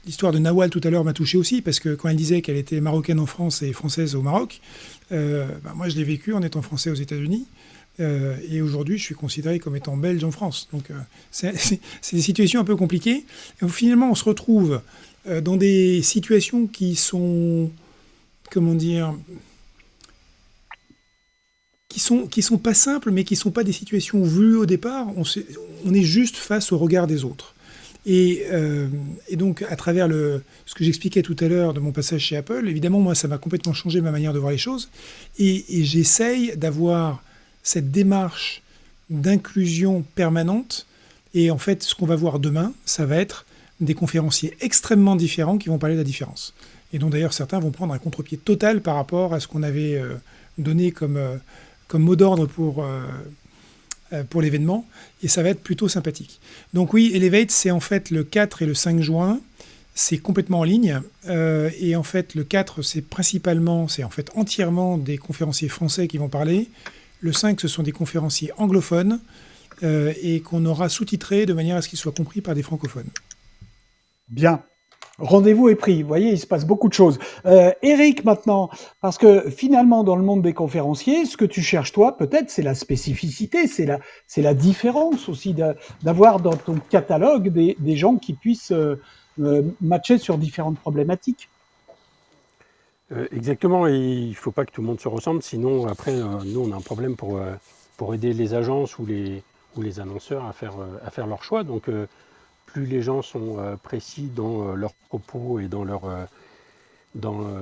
l'histoire de Nawal tout à l'heure m'a touché aussi, parce que quand elle disait qu'elle était marocaine en France et française au Maroc, moi je l'ai vécu en étant français aux États-Unis. Et aujourd'hui, je suis considéré comme étant belge en France. Donc c'est des situations un peu compliquées. Et finalement, on se retrouve dans des situations qui sont, comment dire, qui sont pas simples, mais qui sont pas des situations vues au départ. On est juste face au regard des autres. Et donc, à travers ce que j'expliquais tout à l'heure de mon passage chez Apple, évidemment, moi, ça m'a complètement changé ma manière de voir les choses. Et j'essaye d'avoir cette démarche d'inclusion permanente. Et en fait, ce qu'on va voir demain, ça va être des conférenciers extrêmement différents qui vont parler de la différence. Et dont d'ailleurs certains vont prendre un contre-pied total par rapport à ce qu'on avait donné comme mot d'ordre pour l'événement, et ça va être plutôt sympathique. Donc oui, Elevate, c'est en fait le 4 et le 5 juin, c'est complètement en ligne, et en fait le 4, c'est en fait entièrement des conférenciers français qui vont parler, le 5, ce sont des conférenciers anglophones, et qu'on aura sous-titré de manière à ce qu'ils soient compris par des francophones. Bien. Rendez-vous est pris. Vous voyez, il se passe beaucoup de choses. Eric, maintenant, parce que finalement, dans le monde des conférenciers, ce que tu cherches, toi, peut-être, c'est la spécificité, c'est la différence aussi d'avoir dans ton catalogue des gens qui puissent matcher sur différentes problématiques. Exactement, et il ne faut pas que tout le monde se ressemble, sinon après, nous, on a un problème pour aider les agences ou les annonceurs à faire leur choix. Donc, plus les gens sont précis dans leurs propos et dans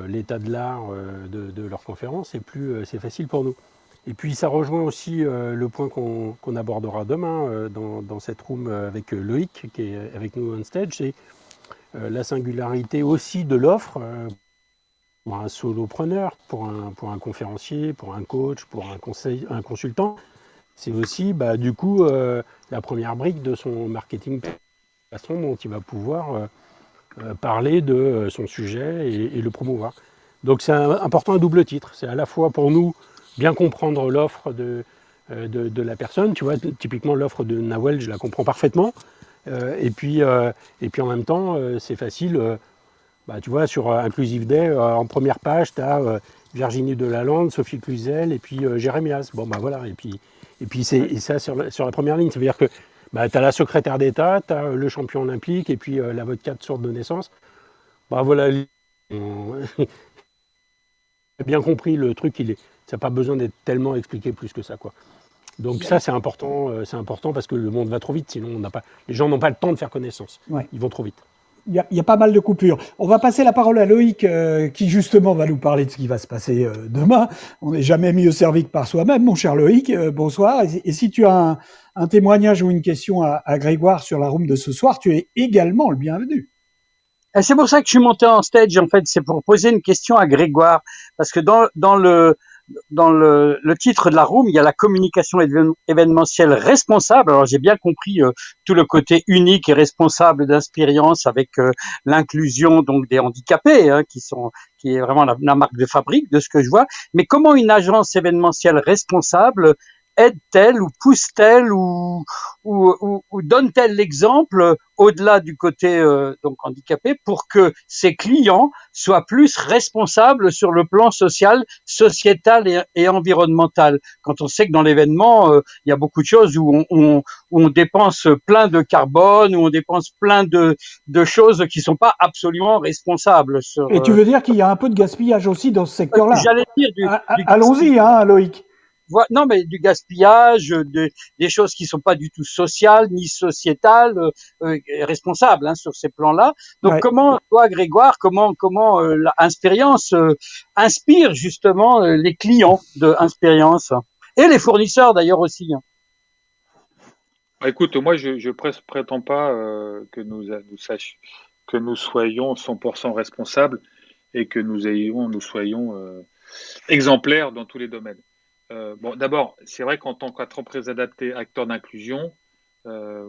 l'état de l'art de leur conférence, et plus c'est facile pour nous. Et puis ça rejoint aussi le point qu'on abordera demain dans cette room avec Loïc, qui est avec nous on stage, c'est la singularité aussi de l'offre pour un solopreneur, pour un conférencier, pour un coach, pour un consultant. C'est aussi du coup la première brique de son marketing, façon dont il va pouvoir parler de son sujet et le promouvoir. Donc c'est important à double titre. C'est à la fois pour nous bien comprendre l'offre de la personne. Tu vois, typiquement l'offre de Nawal, je la comprends parfaitement. Et puis en même temps, c'est facile. Tu vois, sur Inclusive Day, en première page, tu as Virginie Delalande, Sophie Cluzel et puis Jérémias. Bon, voilà. Et puis c'est ça sur la première ligne. Ça veut dire que tu as la secrétaire d'État, tu as le champion olympique et puis l'avocate sourde de naissance. Voilà, on a bien compris le truc, ça n'a pas besoin d'être tellement expliqué plus que ça, quoi. Donc ça, c'est important parce que le monde va trop vite, sinon les gens n'ont pas le temps de faire connaissance. Ouais. Ils vont trop vite. Il y a pas mal de coupures. On va passer la parole à Loïc, qui justement va nous parler de ce qui va se passer demain. On n'est jamais mieux servi que par soi-même, mon cher Loïc. Bonsoir. Et si tu as un témoignage ou une question à Grégoire sur la room de ce soir, tu es également le bienvenu. Et c'est pour ça que je suis monté en stage, en fait. C'est pour poser une question à Grégoire. Parce que dans le titre de la room, il y a la communication événementielle responsable. Alors j'ai bien compris tout le côté unique et responsable d'Inspirience avec l'inclusion donc des handicapés, qui est vraiment la marque de fabrique de ce que je vois. Mais comment une agence événementielle responsable aide-t-elle ou pousse-t-elle ou donne-t-elle l'exemple au-delà du côté donc handicapé pour que ses clients soient plus responsables sur le plan social, sociétal et environnemental. Quand on sait que dans l'événement, il y a beaucoup de choses où on dépense plein de carbone, où on dépense plein de choses qui sont pas absolument responsables. Et tu veux dire qu'il y a un peu de gaspillage aussi dans ce secteur-là? J'allais dire allons-y, Loïc. Non, mais du gaspillage, des choses qui sont pas du tout sociales ni sociétales, responsables sur ces plans-là. Donc, comment, toi, Grégoire, comment Inspirience inspire justement les clients de Inspirience et les fournisseurs d'ailleurs aussi. Écoute, moi, je prétends pas que que nous soyons 100% responsables et que nous soyons exemplaires dans tous les domaines. Bon, d'abord, c'est vrai qu'en tant qu'entreprise adaptée, acteur d'inclusion, euh,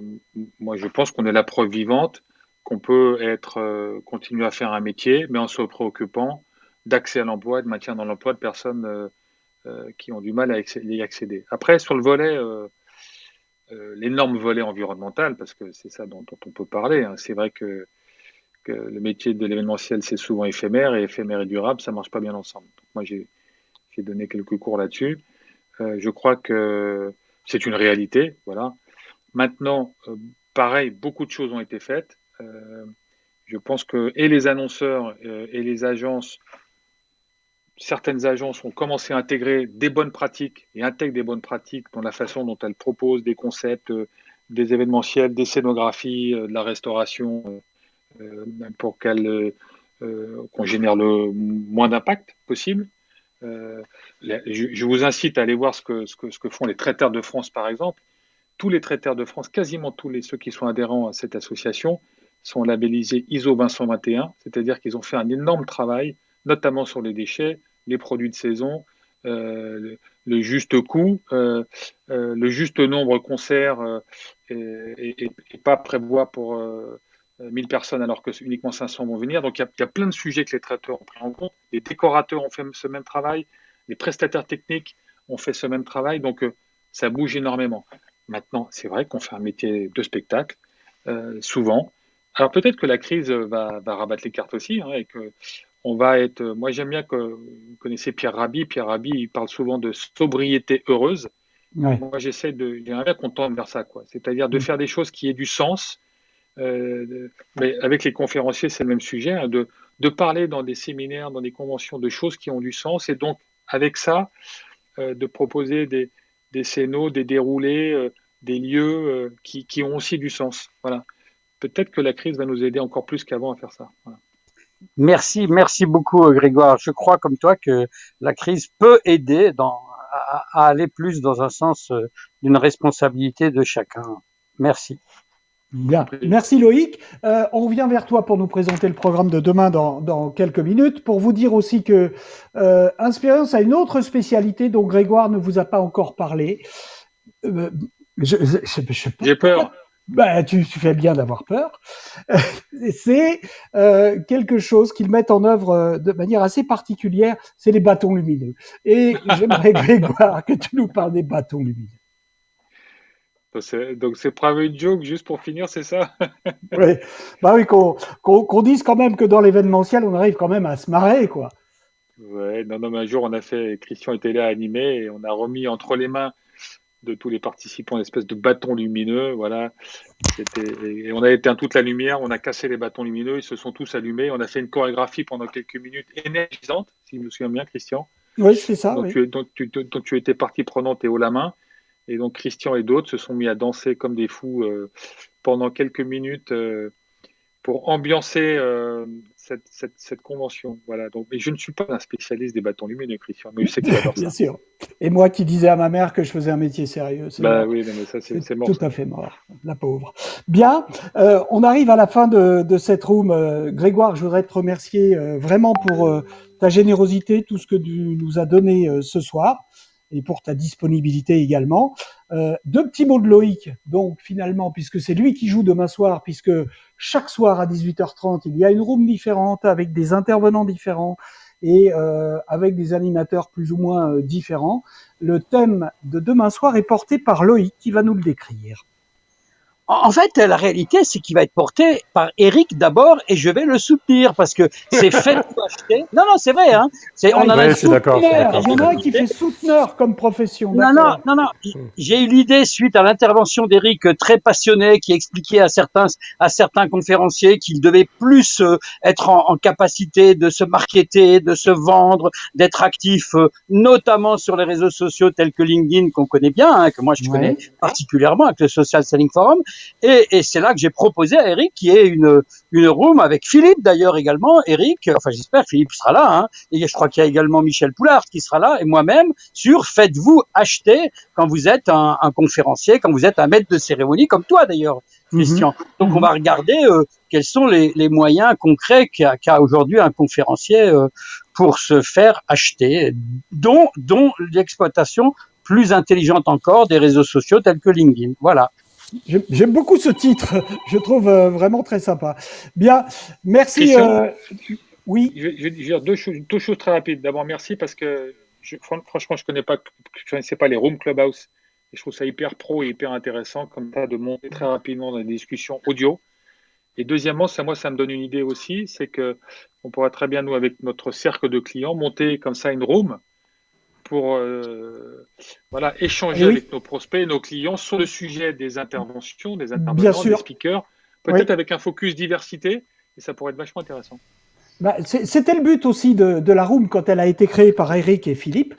moi, je pense qu'on est la preuve vivante qu'on peut continuer à faire un métier, mais en se préoccupant d'accès à l'emploi, de maintien dans l'emploi de personnes qui ont du mal à y accéder. Après, sur le volet l'énorme volet environnemental, parce que c'est ça dont on peut parler. Hein. C'est vrai que le métier de l'événementiel, c'est souvent éphémère, et éphémère et durable, ça ne marche pas bien ensemble. Donc, moi, j'ai donné quelques cours là-dessus. Je crois que c'est une réalité. Voilà. Maintenant, pareil, beaucoup de choses ont été faites. Je pense que et les annonceurs et les agences, certaines agences ont commencé à intégrer des bonnes pratiques et intègrent des bonnes pratiques dans la façon dont elles proposent des concepts, des événementiels, des scénographies, de la restauration, pour qu'on génère le moins d'impact possible. Je vous incite à aller voir ce que font les traiteurs de France, par exemple. Tous les traiteurs de France, quasiment ceux qui sont adhérents à cette association, sont labellisés ISO 221, c'est-à-dire qu'ils ont fait un énorme travail, notamment sur les déchets, les produits de saison, le juste coût, le juste nombre de concerts, et pas prévoir pour 1000 personnes alors que uniquement 500 vont venir. Donc il y a plein de sujets que les traiteurs ont pris en compte. Les décorateurs ont fait ce même travail, les prestataires techniques ont fait ce même travail, donc ça bouge énormément. Maintenant, c'est vrai qu'on fait un métier de spectacle, souvent. Alors peut-être que la crise va rabattre les cartes aussi, hein, et que on va être. Moi, j'aime bien que vous connaissez Pierre Rabhi. Pierre Rabhi, il parle souvent de sobriété heureuse. Ouais. Moi, j'aimerais bien qu'on tende vers ça, quoi. C'est-à-dire de faire des choses qui aient du sens. Mais avec les conférenciers, c'est le même sujet, hein, de parler dans des séminaires, dans des conventions, de choses qui ont du sens, et donc avec ça, de proposer des scénos, des déroulés, des lieux qui ont aussi du sens. Voilà. Peut-être que la crise va nous aider encore plus qu'avant à faire ça. Voilà. Merci beaucoup Grégoire. Je crois comme toi que la crise peut aider à aller plus dans un sens d'une responsabilité de chacun. Merci. Bien, merci Loïc. On revient vers toi pour nous présenter le programme de demain dans quelques minutes. Pour vous dire aussi que Inspérience a une autre spécialité dont Grégoire ne vous a pas encore parlé. J'ai peur. Bah, tu fais bien d'avoir peur. C'est quelque chose qu'ils mettent en œuvre de manière assez particulière, c'est les bâtons lumineux. Et j'aimerais, Grégoire, que tu nous parles des bâtons lumineux. Donc c'est private joke juste pour finir, c'est ça? Oui, bah oui, qu'on dise quand même que dans l'événementiel, on arrive quand même à se marrer, quoi. Ouais, non, mais un jour Christian était là à animer, et on a remis entre les mains de tous les participants une espèce de bâton lumineux, voilà. Et on a éteint toute la lumière, on a cassé les bâtons lumineux, ils se sont tous allumés, on a fait une chorégraphie pendant quelques minutes énergisante, si je me souviens bien, Christian. Oui, c'est ça. Donc, oui. tu étais partie prenante et haut la main. Et donc Christian et d'autres se sont mis à danser comme des fous pendant quelques minutes pour ambiancer cette convention. Voilà. Donc, mais je ne suis pas un spécialiste des bâtons lumineux, Christian, mais je sais que tu adores ça. Bien sûr. Et moi qui disais à ma mère que je faisais un métier sérieux, c'est bah mort. Oui, non, mais ça c'est mort. Tout à fait mort, la pauvre. Bien, on arrive à la fin de cette room. Grégoire, je voudrais te remercier vraiment pour ta générosité, tout ce que tu nous as donné ce soir, et pour ta disponibilité également. Deux petits mots de Loïc, donc finalement, puisque c'est lui qui joue demain soir, puisque chaque soir à 18h30, il y a une room différente avec des intervenants différents et avec des animateurs plus ou moins différents. Le thème de demain soir est porté par Loïc qui va nous le décrire. En fait, la réalité, c'est qu'il va être porté par Eric d'abord, et je vais le soutenir parce que c'est fait pour acheter. Non, c'est vrai, hein. On en a un souteneur. Il y en a un qui fait souteneur comme profession. Non. J'ai eu l'idée suite à l'intervention d'Eric très passionné qui expliquait à certains conférenciers qu'ils devaient plus être en capacité de se marketer, de se vendre, d'être actifs, notamment sur les réseaux sociaux tels que LinkedIn qu'on connaît bien, hein, que moi je connais particulièrement avec le Social Selling Forum. Et c'est là que j'ai proposé à Eric qui est une room avec Philippe d'ailleurs également. Eric, enfin j'espère Philippe sera là. Hein, et je crois qu'il y a également Michel Poulard qui sera là et moi-même sur faites-vous acheter quand vous êtes un conférencier, quand vous êtes un maître de cérémonie comme toi d'ailleurs, Christian. Donc on va regarder quels sont les moyens concrets qu'a aujourd'hui un conférencier pour se faire acheter, dont l'exploitation plus intelligente encore des réseaux sociaux tels que LinkedIn. Voilà. J'aime beaucoup ce titre, je trouve vraiment très sympa. Bien, merci. Oui. Je vais dire deux choses très rapides. D'abord, merci parce que franchement, je connaissais pas les Room Clubhouse et je trouve ça hyper pro et hyper intéressant comme ça de monter très rapidement dans des discussions audio. Et deuxièmement, ça me donne une idée aussi, c'est que on pourrait très bien, nous, avec notre cercle de clients, monter comme ça une room pour échanger avec nos prospects, nos clients sur le sujet des interventions, des intervenants, des speakers, peut-être avec un focus diversité, et ça pourrait être vachement intéressant. C'était le but aussi de la room quand elle a été créée par Eric et Philippe,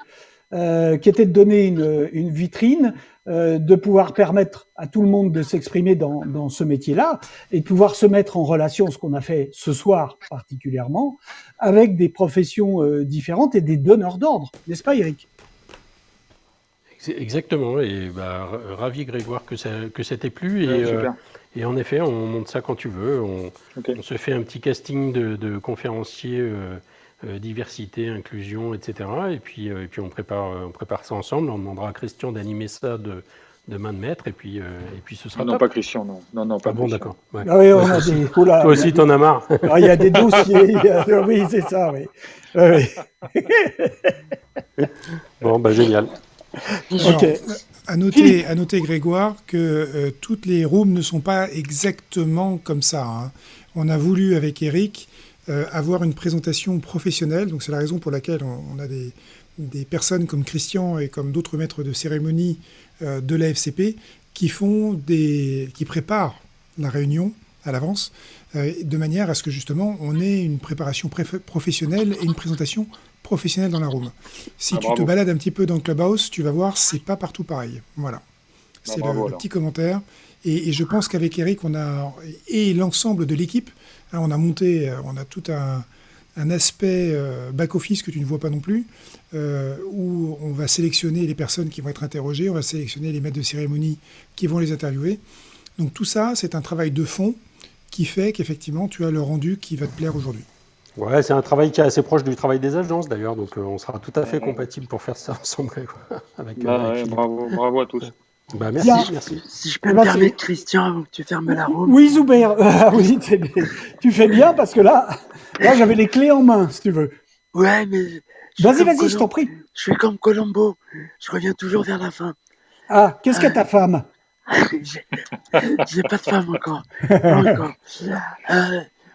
qui était de donner une vitrine, de pouvoir permettre à tout le monde de s'exprimer dans ce métier-là et de pouvoir se mettre en relation, ce qu'on a fait ce soir particulièrement, avec des professions différentes et des donneurs d'ordre, n'est-ce pas Eric ? Exactement, et ravi Grégoire que ça t'ait plu, et en effet on monte ça quand tu veux, on se fait un petit casting de conférenciers diversité, inclusion, etc. Et puis on prépare ça ensemble. On demandera à Christian d'animer ça de main de maître. Et puis ce sera non, top. Pas Christian, non. Pas bon, Christian. d'accord. Ouais. Ah oui, on a des... Toi aussi, t'en as marre. Il y a des dossiers. Oui, c'est ça, oui. Bon, génial. Alors, à noter, Grégoire, que toutes les rooms ne sont pas exactement comme ça. Hein. On a voulu, avec Eric, avoir une présentation professionnelle. Donc c'est la raison pour laquelle on a des personnes comme Christian et comme d'autres maîtres de cérémonie de la FCP qui préparent la réunion à l'avance de manière à ce que justement on ait une préparation professionnelle et une présentation professionnelle dans la room. Si tu te balades un petit peu dans Clubhouse, tu vas voir, c'est pas partout pareil. Voilà. C'est le petit commentaire. Et je pense qu'avec Eric, et l'ensemble de l'équipe, on a tout un aspect back-office que tu ne vois pas non plus, où on va sélectionner les personnes qui vont être interrogées, on va sélectionner les maîtres de cérémonie qui vont les interviewer. Donc tout ça, c'est un travail de fond qui fait qu'effectivement, tu as le rendu qui va te plaire aujourd'hui. Ouais, c'est un travail qui est assez proche du travail des agences d'ailleurs, donc on sera tout à fait compatible pour faire ça ensemble. Avec bravo à tous. Merci. Si je peux me permettre, Christian, avant que tu fermes la room. Oui, Zuber, oui, tu fais bien parce que là, j'avais les clés en main, si tu veux. Ouais, mais... Vas-y, je t'en prie. Je suis comme Colombo, je reviens toujours vers la fin. Ah, qu'est-ce qu'a ta femme? J'ai pas de femme encore.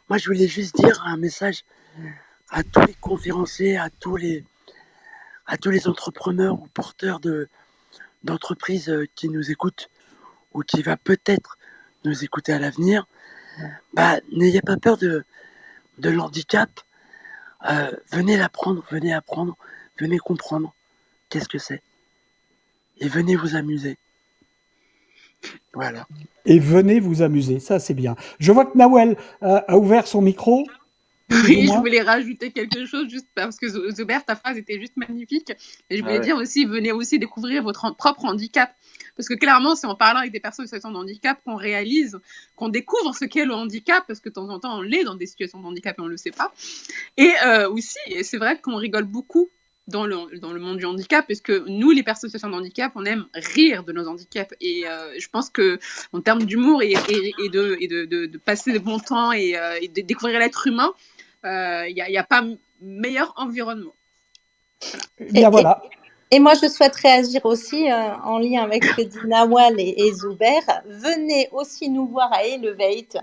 Moi, je voulais juste dire un message à tous les conférenciers, à tous les entrepreneurs ou porteurs d'entreprises qui nous écoutent ou qui va peut-être nous écouter à l'avenir. N'ayez pas peur de l'handicap. Venez l'apprendre, venez apprendre, venez comprendre qu'est-ce que c'est. Et venez vous amuser. Voilà. Et venez vous amuser, ça c'est bien. Je vois que Nawel a ouvert son micro. Oui, je voulais rajouter quelque chose juste parce que Zuber, ta phrase était juste magnifique. Et je voulais dire aussi, venez aussi découvrir votre propre handicap. Parce que clairement, c'est en parlant avec des personnes en situation de handicap qu'on réalise, qu'on découvre ce qu'est le handicap, parce que de temps en temps, on l'est dans des situations de handicap et on ne le sait pas. Et aussi, c'est vrai qu'on rigole beaucoup dans le monde du handicap, parce que nous, les personnes en situation de handicap, on aime rire de nos handicaps. Et je pense que en termes d'humour et de passer de bon temps et de découvrir l'être humain, il n'y a pas meilleur environnement. Voilà. Et moi, je souhaite réagir aussi en lien avec ce que dit Nawal et Zuber. Venez aussi nous voir à Elevate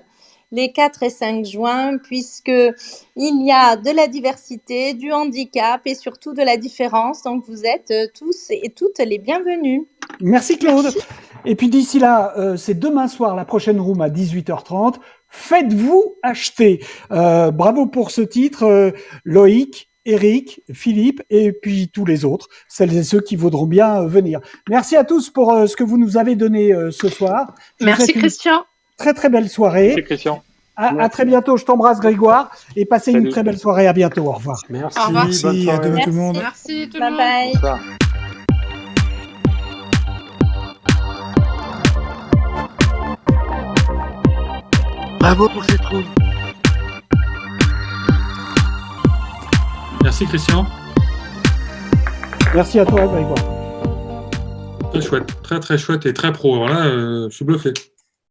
les 4 et 5 juin, puisqu'il y a de la diversité, du handicap et surtout de la différence. Donc, vous êtes tous et toutes les bienvenus. Merci Claude. Et puis d'ici là, c'est demain soir la prochaine room à 18h30. Faites-vous acheter. Bravo pour ce titre, Loïc. Eric, Philippe et puis tous les autres, celles et ceux qui voudront bien venir. Merci à tous pour ce que vous nous avez donné ce soir. Je vous Merci souhaite une Christian. très très belle soirée. Merci Christian. À très bientôt, je t'embrasse Grégoire et passez une Salut. très belle soirée. À bientôt, au revoir. Merci, Au revoir. bonne Merci, à soirée. demain tout le monde. Merci tout le Bye monde. bye. Bonsoir. Bravo pour cette room. Merci Christian. Merci à toi, Grégoire. Très chouette, très très chouette et très pro. Alors là, je suis bluffé.